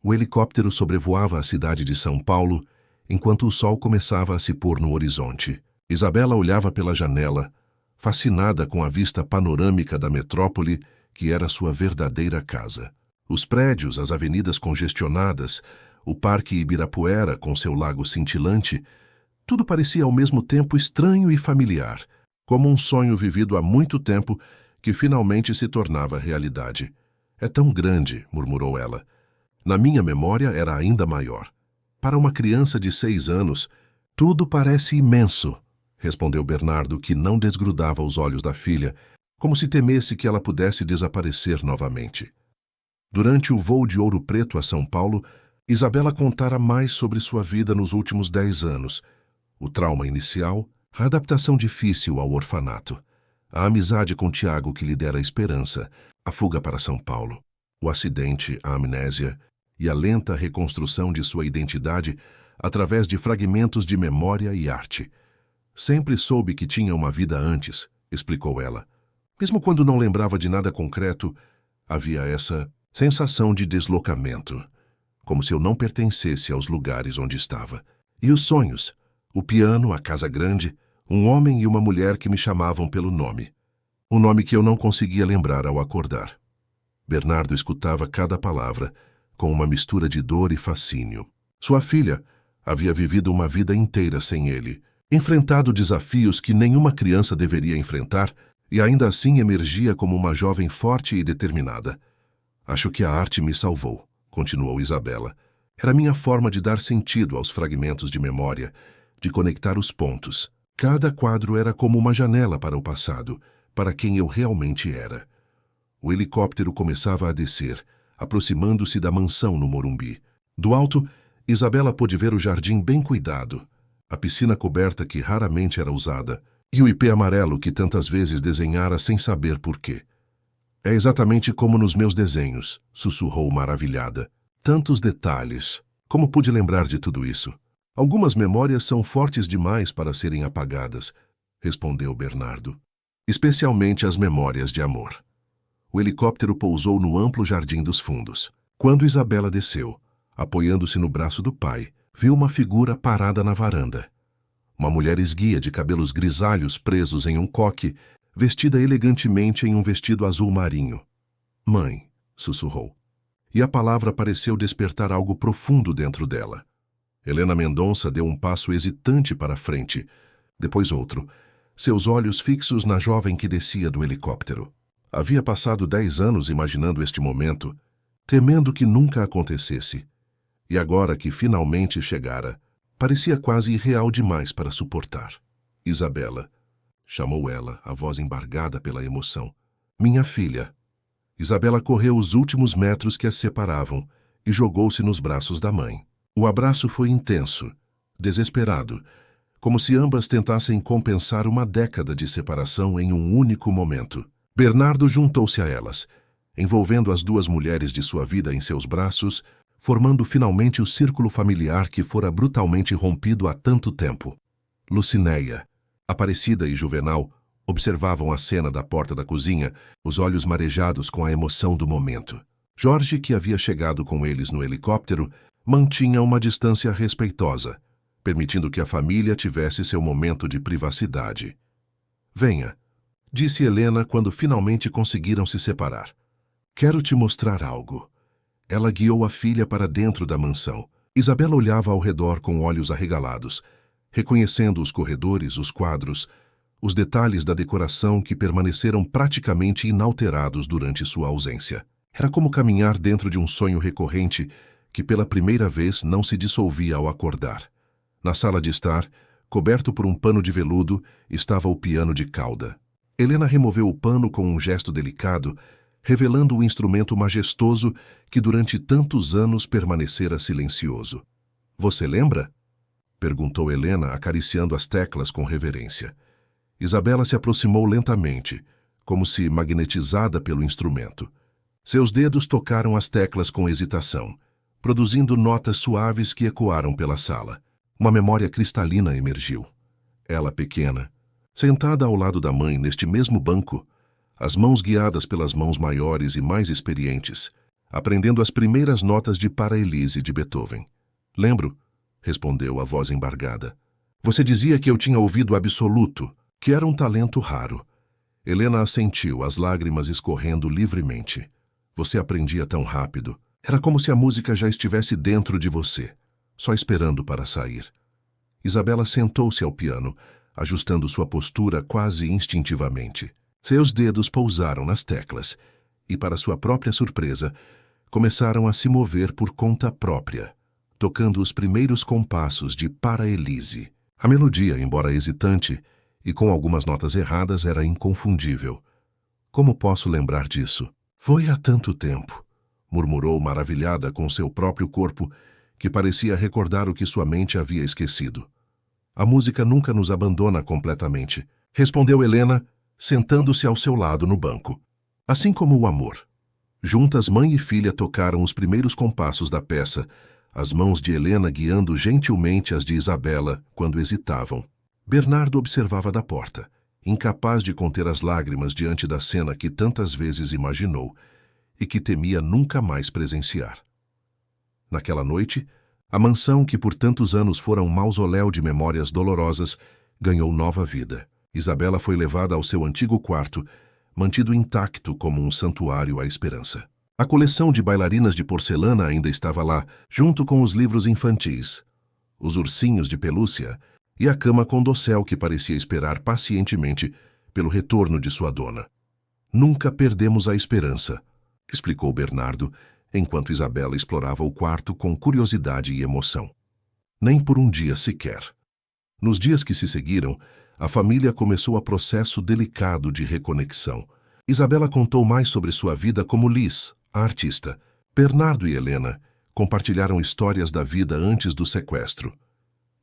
O helicóptero sobrevoava a cidade de São Paulo, enquanto o sol começava a se pôr no horizonte. Isabela olhava pela janela, fascinada com a vista panorâmica da metrópole, que era sua verdadeira casa. Os prédios, as avenidas congestionadas, o Parque Ibirapuera com seu lago cintilante, tudo parecia ao mesmo tempo estranho e familiar, como um sonho vivido há muito tempo que finalmente se tornava realidade. É tão grande, murmurou ela. Na minha memória era ainda maior. Para uma criança de 6 anos, tudo parece imenso, respondeu Bernardo, que não desgrudava os olhos da filha, como se temesse que ela pudesse desaparecer novamente. Durante o voo de Ouro Preto a São Paulo, Isabela contara mais sobre sua vida nos últimos 10 anos, o trauma inicial, a adaptação difícil ao orfanato, a amizade com Tiago que lhe dera esperança, a fuga para São Paulo, o acidente, a amnésia e a lenta reconstrução de sua identidade através de fragmentos de memória e arte. Sempre soube que tinha uma vida antes, explicou ela. Mesmo quando não lembrava de nada concreto, havia essa sensação de deslocamento, como se eu não pertencesse aos lugares onde estava. E os sonhos? O piano, a casa grande, um homem e uma mulher que me chamavam pelo nome. Um nome que eu não conseguia lembrar ao acordar. Bernardo escutava cada palavra, com uma mistura de dor e fascínio. Sua filha havia vivido uma vida inteira sem ele, enfrentado desafios que nenhuma criança deveria enfrentar e ainda assim emergia como uma jovem forte e determinada. Acho que a arte me salvou, continuou Isabela. Era minha forma de dar sentido aos fragmentos de memória, de conectar os pontos. Cada quadro era como uma janela para o passado, para quem eu realmente era. O helicóptero começava a descer, aproximando-se da mansão no Morumbi. Do alto, Isabela pôde ver o jardim bem cuidado, a piscina coberta que raramente era usada, e o ipê amarelo que tantas vezes desenhara sem saber por quê. É exatamente como nos meus desenhos, sussurrou maravilhada. Tantos detalhes. Como pude lembrar de tudo isso? Algumas memórias são fortes demais para serem apagadas, respondeu Bernardo. Especialmente as memórias de amor. O helicóptero pousou no amplo jardim dos fundos. Quando Isabela desceu, apoiando-se no braço do pai, viu uma figura parada na varanda. Uma mulher esguia de cabelos grisalhos presos em um coque, vestida elegantemente em um vestido azul marinho. Mãe, sussurrou. E a palavra pareceu despertar algo profundo dentro dela. Helena Mendonça deu um passo hesitante para a frente, depois outro, seus olhos fixos na jovem que descia do helicóptero. Havia passado 10 anos imaginando este momento, temendo que nunca acontecesse. E agora que finalmente chegara, parecia quase irreal demais para suportar. Isabela, chamou ela, a voz embargada pela emoção. Minha filha. Isabela correu os últimos metros que as separavam e jogou-se nos braços da mãe. O abraço foi intenso, desesperado, como se ambas tentassem compensar uma década de separação em um único momento. Bernardo juntou-se a elas, envolvendo as duas mulheres de sua vida em seus braços, formando finalmente o círculo familiar que fora brutalmente rompido há tanto tempo. Lucinéia, Aparecida e Juvenal observavam a cena da porta da cozinha, os olhos marejados com a emoção do momento. Jorge, que havia chegado com eles no helicóptero, mantinha uma distância respeitosa, permitindo que a família tivesse seu momento de privacidade. Venha, disse Helena quando finalmente conseguiram se separar. Quero te mostrar algo. Ela guiou a filha para dentro da mansão. Isabela olhava ao redor com olhos arregalados, reconhecendo os corredores, os quadros, os detalhes da decoração que permaneceram praticamente inalterados durante sua ausência. Era como caminhar dentro de um sonho recorrente que pela primeira vez não se dissolvia ao acordar. Na sala de estar, coberto por um pano de veludo, estava o piano de cauda. Helena removeu o pano com um gesto delicado, revelando o instrumento majestoso que durante tantos anos permanecera silencioso. Você lembra? Perguntou Helena, acariciando as teclas com reverência. Isabela se aproximou lentamente, como se magnetizada pelo instrumento. Seus dedos tocaram as teclas com hesitação, produzindo notas suaves que ecoaram pela sala. Uma memória cristalina emergiu. Ela pequena, sentada ao lado da mãe neste mesmo banco, as mãos guiadas pelas mãos maiores e mais experientes, aprendendo as primeiras notas de Para-Elise de Beethoven. Lembro, respondeu a voz embargada. Você dizia que eu tinha ouvido absoluto, que era um talento raro. Helena assentiu, as lágrimas escorrendo livremente. Você aprendia tão rápido. Era como se a música já estivesse dentro de você, só esperando para sair. Isabela sentou-se ao piano, ajustando sua postura quase instintivamente. Seus dedos pousaram nas teclas e, para sua própria surpresa, começaram a se mover por conta própria, tocando os primeiros compassos de Para-Elise. A melodia, embora hesitante e com algumas notas erradas, era inconfundível. Como posso lembrar disso? Foi há tanto tempo, murmurou maravilhada com seu próprio corpo, que parecia recordar o que sua mente havia esquecido. A música nunca nos abandona completamente, respondeu Helena, sentando-se ao seu lado no banco. Assim como o amor. Juntas, mãe e filha tocaram os primeiros compassos da peça, as mãos de Helena guiando gentilmente as de Isabela quando hesitavam. Bernardo observava da porta, incapaz de conter as lágrimas diante da cena que tantas vezes imaginou e que temia nunca mais presenciar. Naquela noite, A mansão, que por tantos anos fora um mausoléu de memórias dolorosas, ganhou nova vida. Isabela foi levada ao seu antigo quarto, mantido intacto como um santuário à esperança. A coleção de bailarinas de porcelana ainda estava lá, junto com os livros infantis, os ursinhos de pelúcia e a cama com dossel que parecia esperar pacientemente pelo retorno de sua dona. Nunca perdemos a esperança, explicou Bernardo, enquanto Isabela explorava o quarto com curiosidade e emoção. Nem por um dia sequer. Nos dias que se seguiram, a família começou a processo delicado de reconexão. Isabela contou mais sobre sua vida como Liz, a artista. Bernardo e Helena compartilharam histórias da vida antes do sequestro,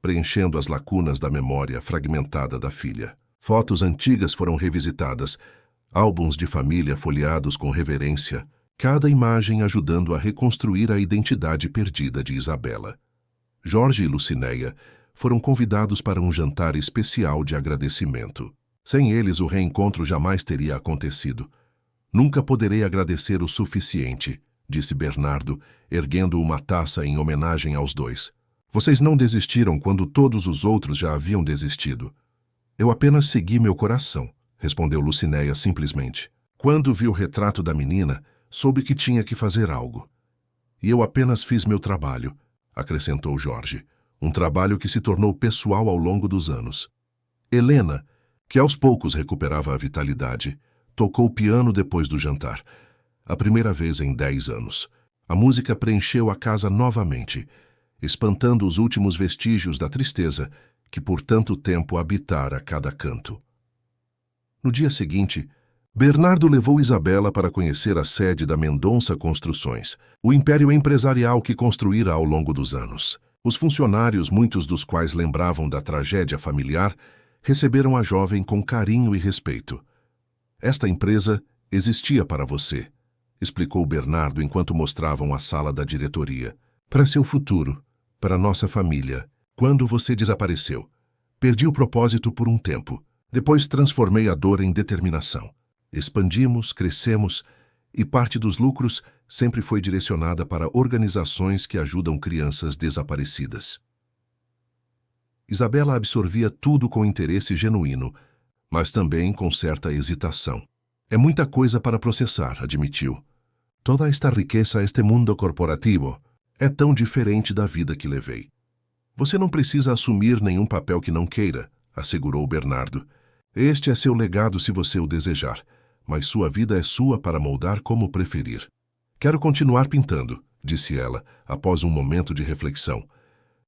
preenchendo as lacunas da memória fragmentada da filha. Fotos antigas foram revisitadas, álbuns de família folheados com reverência, cada imagem ajudando a reconstruir a identidade perdida de Isabela. Jorge e Lucinéia foram convidados para um jantar especial de agradecimento. Sem eles, o reencontro jamais teria acontecido. Nunca poderei agradecer o suficiente, disse Bernardo, erguendo uma taça em homenagem aos dois. Vocês não desistiram quando todos os outros já haviam desistido. Eu apenas segui meu coração, respondeu Lucinéia simplesmente. Quando vi o retrato da menina, soube que tinha que fazer algo. E eu apenas fiz meu trabalho, acrescentou Jorge. Um trabalho que se tornou pessoal ao longo dos anos. Helena, que aos poucos recuperava a vitalidade, tocou piano depois do jantar. A primeira vez em 10 anos. A música preencheu a casa novamente, espantando os últimos vestígios da tristeza que por tanto tempo habitara cada canto. No dia seguinte, Bernardo levou Isabela para conhecer a sede da Mendonça Construções, o império empresarial que construíra ao longo dos anos. Os funcionários, muitos dos quais lembravam da tragédia familiar, receberam a jovem com carinho e respeito. Esta empresa existia para você, explicou Bernardo enquanto mostravam a sala da diretoria. Para seu futuro, para nossa família. Quando você desapareceu, perdi o propósito por um tempo. Depois transformei a dor em determinação. Expandimos, crescemos, e parte dos lucros sempre foi direcionada para organizações que ajudam crianças desaparecidas. Isabela absorvia tudo com interesse genuíno, mas também com certa hesitação. É muita coisa para processar, admitiu. Toda esta riqueza, este mundo corporativo, é tão diferente da vida que levei. Você não precisa assumir nenhum papel que não queira, assegurou Bernardo. Este é seu legado se você o desejar, mas sua vida é sua para moldar como preferir. Quero continuar pintando, disse ela, após um momento de reflexão.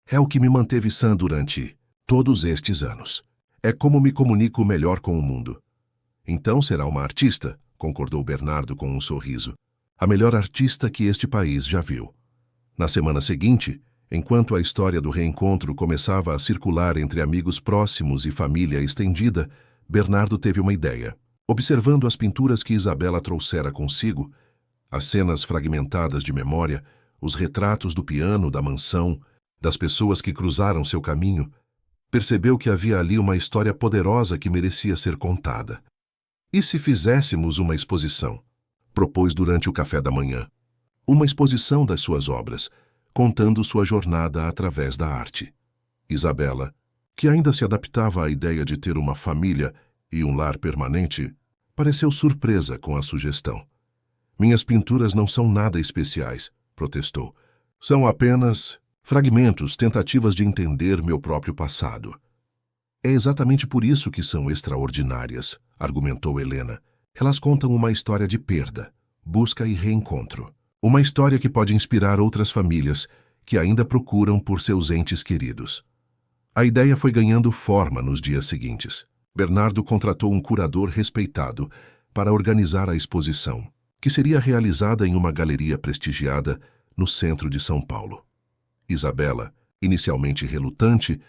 É o que me manteve sã durante todos estes anos. É como me comunico melhor com o mundo. Então será uma artista, concordou Bernardo com um sorriso. A melhor artista que este país já viu. Na semana seguinte, enquanto a história do reencontro começava a circular entre amigos próximos e família estendida, Bernardo teve uma ideia. Observando as pinturas que Isabela trouxera consigo, as cenas fragmentadas de memória, os retratos do piano, da mansão, das pessoas que cruzaram seu caminho, percebeu que havia ali uma história poderosa que merecia ser contada. E se fizéssemos uma exposição? Propôs durante o café da manhã. Uma exposição das suas obras, contando sua jornada através da arte. Isabela, que ainda se adaptava à ideia de ter uma família e um lar permanente, pareceu surpresa com a sugestão. Minhas pinturas não são nada especiais, protestou. São apenas fragmentos, tentativas de entender meu próprio passado. É exatamente por isso que são extraordinárias, argumentou Helena. Elas contam uma história de perda, busca e reencontro. Uma história que pode inspirar outras famílias que ainda procuram por seus entes queridos. A ideia foi ganhando forma nos dias seguintes. Bernardo contratou um curador respeitado para organizar a exposição, que seria realizada em uma galeria prestigiada no centro de São Paulo. Isabela, inicialmente relutante,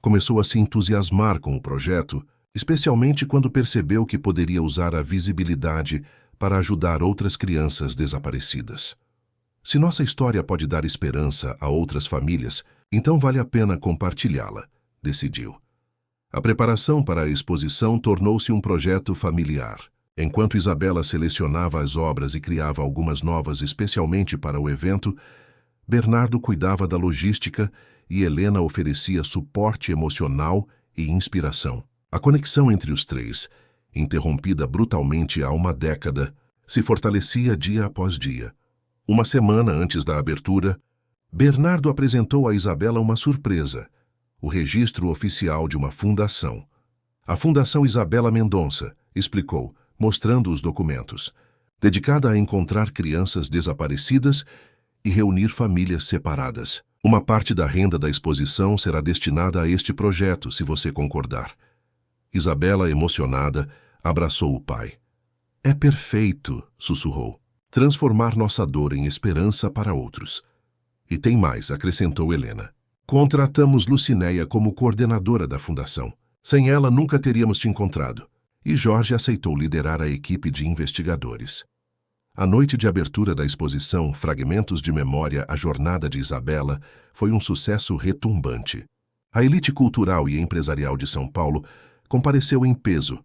começou a se entusiasmar com o projeto, especialmente quando percebeu que poderia usar a visibilidade para ajudar outras crianças desaparecidas. Se nossa história pode dar esperança a outras famílias, então vale a pena compartilhá-la, decidiu. A preparação para a exposição tornou-se um projeto familiar. Enquanto Isabela selecionava as obras e criava algumas novas especialmente para o evento, Bernardo cuidava da logística e Helena oferecia suporte emocional e inspiração. A conexão entre os três, interrompida brutalmente há uma década, se fortalecia dia após dia. Uma semana antes da abertura, Bernardo apresentou a Isabela uma surpresa: o registro oficial de uma fundação. A Fundação Isabela Mendonça, explicou, mostrando os documentos, dedicada a encontrar crianças desaparecidas e reunir famílias separadas. Uma parte da renda da exposição será destinada a este projeto, se você concordar. Isabela, emocionada, abraçou o pai. É perfeito, sussurrou. Transformar nossa dor em esperança para outros. E tem mais, acrescentou Helena. Contratamos Lucinéia como coordenadora da fundação. Sem ela, nunca teríamos te encontrado. E Jorge aceitou liderar a equipe de investigadores. A noite de abertura da exposição Fragmentos de Memória, a Jornada de Isabela, foi um sucesso retumbante. A elite cultural e empresarial de São Paulo compareceu em peso,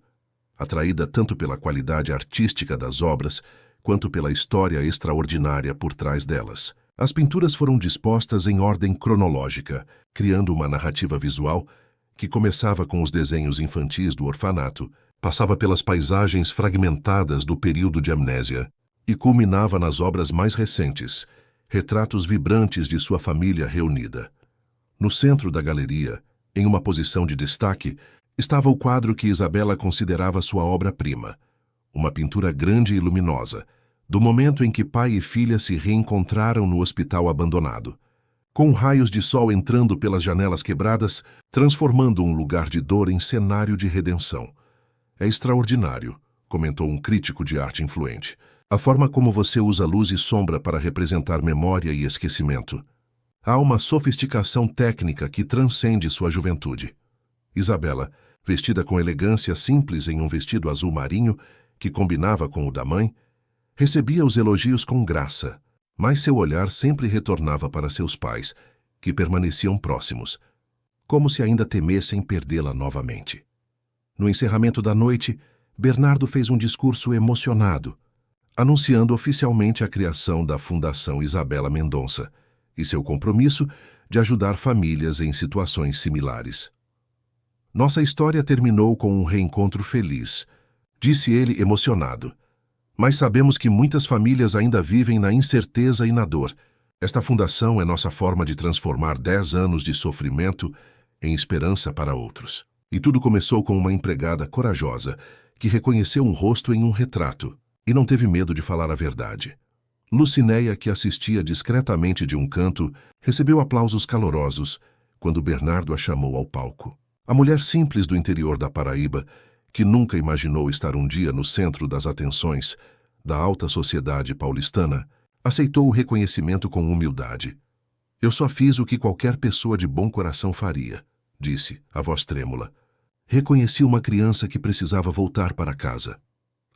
atraída tanto pela qualidade artística das obras, quanto pela história extraordinária por trás delas. As pinturas foram dispostas em ordem cronológica, criando uma narrativa visual que começava com os desenhos infantis do orfanato, passava pelas paisagens fragmentadas do período de amnésia e culminava nas obras mais recentes, retratos vibrantes de sua família reunida. No centro da galeria, em uma posição de destaque, estava o quadro que Isabela considerava sua obra-prima, uma pintura grande e luminosa, do momento em que pai e filha se reencontraram no hospital abandonado, com raios de sol entrando pelas janelas quebradas, transformando um lugar de dor em cenário de redenção. É extraordinário, comentou um crítico de arte influente, a forma como você usa luz e sombra para representar memória e esquecimento. Há uma sofisticação técnica que transcende sua juventude. Isabela, vestida com elegância simples em um vestido azul marinho, que combinava com o da mãe, recebia os elogios com graça, mas seu olhar sempre retornava para seus pais, que permaneciam próximos, como se ainda temessem perdê-la novamente. No encerramento da noite, Bernardo fez um discurso emocionado, anunciando oficialmente a criação da Fundação Isabela Mendonça e seu compromisso de ajudar famílias em situações similares. Nossa história terminou com um reencontro feliz, disse ele emocionado. Mas sabemos que muitas famílias ainda vivem na incerteza e na dor. Esta fundação é nossa forma de transformar 10 anos de sofrimento em esperança para outros. E tudo começou com uma empregada corajosa que reconheceu um rosto em um retrato e não teve medo de falar a verdade. Lucinéia, que assistia discretamente de um canto, recebeu aplausos calorosos quando Bernardo a chamou ao palco. A mulher simples do interior da Paraíba, que nunca imaginou estar um dia no centro das atenções da alta sociedade paulistana, aceitou o reconhecimento com humildade. Eu só fiz o que qualquer pessoa de bom coração faria, disse, a voz trêmula. Reconheci uma criança que precisava voltar para casa.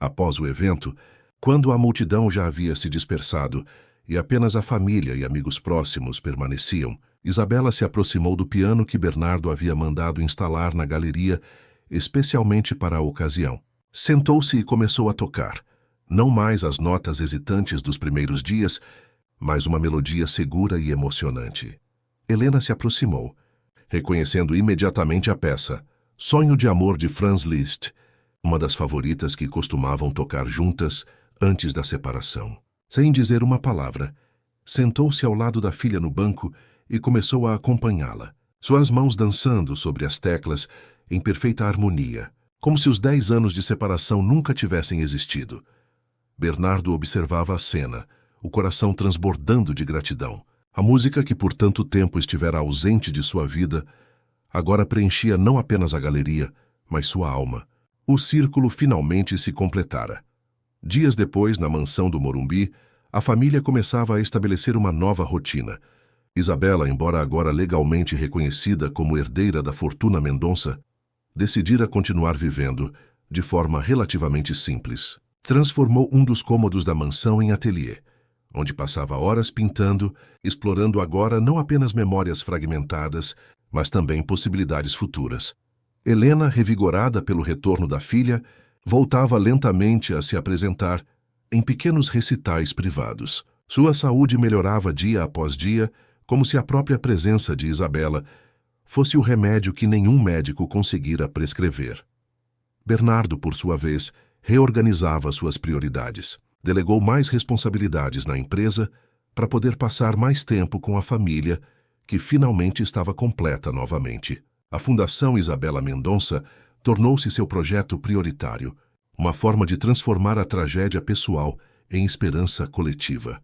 Após o evento, quando a multidão já havia se dispersado e apenas a família e amigos próximos permaneciam, Isabela se aproximou do piano que Bernardo havia mandado instalar na galeria especialmente para a ocasião. Sentou-se e começou a tocar, não mais as notas hesitantes dos primeiros dias, mas uma melodia segura e emocionante. Helena se aproximou, reconhecendo imediatamente a peça, Sonho de Amor de Franz Liszt, uma das favoritas que costumavam tocar juntas antes da separação. Sem dizer uma palavra, sentou-se ao lado da filha no banco e começou a acompanhá-la, suas mãos dançando sobre as teclas em perfeita harmonia, como se os 10 anos de separação nunca tivessem existido. Bernardo observava a cena, o coração transbordando de gratidão. A música que por tanto tempo estivera ausente de sua vida, agora preenchia não apenas a galeria, mas sua alma. O círculo finalmente se completara. Dias depois, na mansão do Morumbi, a família começava a estabelecer uma nova rotina. Isabela, embora agora legalmente reconhecida como herdeira da fortuna Mendonça, decidira continuar vivendo de forma relativamente simples. Transformou um dos cômodos da mansão em ateliê, onde passava horas pintando, explorando agora não apenas memórias fragmentadas, mas também possibilidades futuras. Helena, revigorada pelo retorno da filha, voltava lentamente a se apresentar em pequenos recitais privados. Sua saúde melhorava dia após dia, como se a própria presença de Isabela fosse o remédio que nenhum médico conseguira prescrever. Bernardo, por sua vez, reorganizava suas prioridades. Delegou mais responsabilidades na empresa para poder passar mais tempo com a família, que finalmente estava completa novamente. A Fundação Isabela Mendonça tornou-se seu projeto prioritário, uma forma de transformar a tragédia pessoal em esperança coletiva.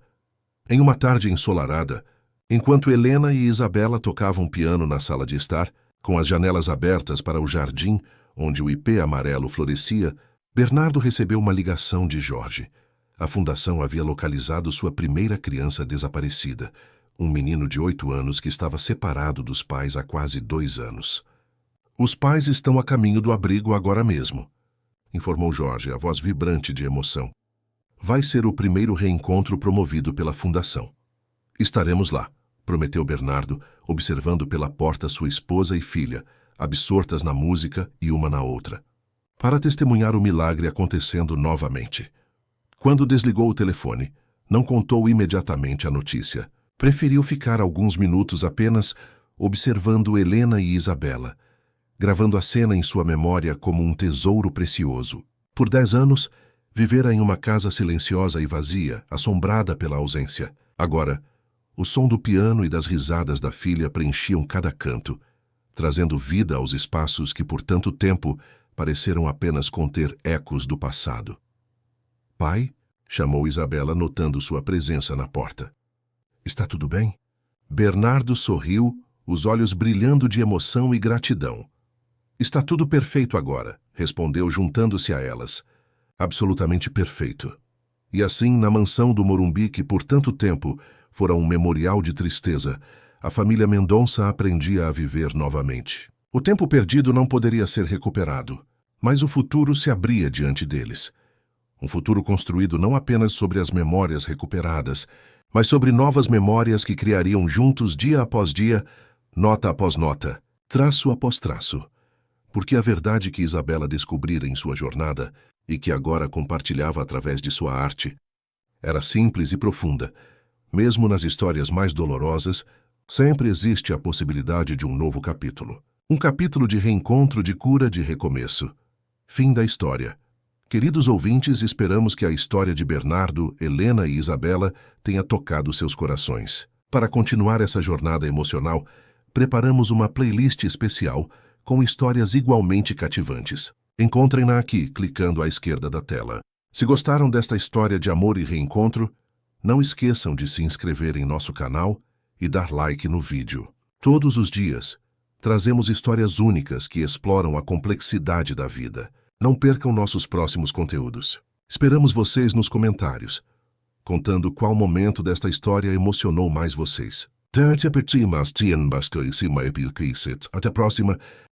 Em uma tarde ensolarada, enquanto Helena e Isabela tocavam piano na sala de estar, com as janelas abertas para o jardim onde o ipê amarelo florescia, Bernardo recebeu uma ligação de Jorge. A fundação havia localizado sua primeira criança desaparecida, um menino de 8 anos que estava separado dos pais há quase 2 anos. Os pais estão a caminho do abrigo agora mesmo, informou Jorge, a voz vibrante de emoção. Vai ser o primeiro reencontro promovido pela fundação. Estaremos lá, prometeu Bernardo, observando pela porta sua esposa e filha, absortas na música e uma na outra, para testemunhar o milagre acontecendo novamente. Quando desligou o telefone, não contou imediatamente a notícia. Preferiu ficar alguns minutos apenas observando Helena e Isabela, gravando a cena em sua memória como um tesouro precioso. Por 10 anos, vivera em uma casa silenciosa e vazia, assombrada pela ausência. Agora, o som do piano e das risadas da filha preenchiam cada canto, trazendo vida aos espaços que por tanto tempo pareceram apenas conter ecos do passado. Pai? Chamou Isabela, notando sua presença na porta. Está tudo bem? Bernardo sorriu, os olhos brilhando de emoção e gratidão. Está tudo perfeito agora, respondeu juntando-se a elas. Absolutamente perfeito. E assim, na mansão do Morumbi, que por tanto tempo fora um memorial de tristeza, a família Mendonça aprendia a viver novamente. O tempo perdido não poderia ser recuperado, mas o futuro se abria diante deles. Um futuro construído não apenas sobre as memórias recuperadas, mas sobre novas memórias que criariam juntos dia após dia, nota após nota, traço após traço. Porque a verdade que Isabela descobrira em sua jornada, e que agora compartilhava através de sua arte, era simples e profunda. Mesmo nas histórias mais dolorosas, sempre existe a possibilidade de um novo capítulo. Um capítulo de reencontro, de cura, de recomeço. Fim da história. Queridos ouvintes, esperamos que a história de Bernardo, Helena e Isabela tenha tocado seus corações. Para continuar essa jornada emocional, preparamos uma playlist especial com histórias igualmente cativantes. Encontrem-na aqui, clicando à esquerda da tela. Se gostaram desta história de amor e reencontro, não esqueçam de se inscrever em nosso canal e dar like no vídeo. Todos os dias, trazemos histórias únicas que exploram a complexidade da vida. Não percam nossos próximos conteúdos. Esperamos vocês nos comentários, contando qual momento desta história emocionou mais vocês. Até a próxima.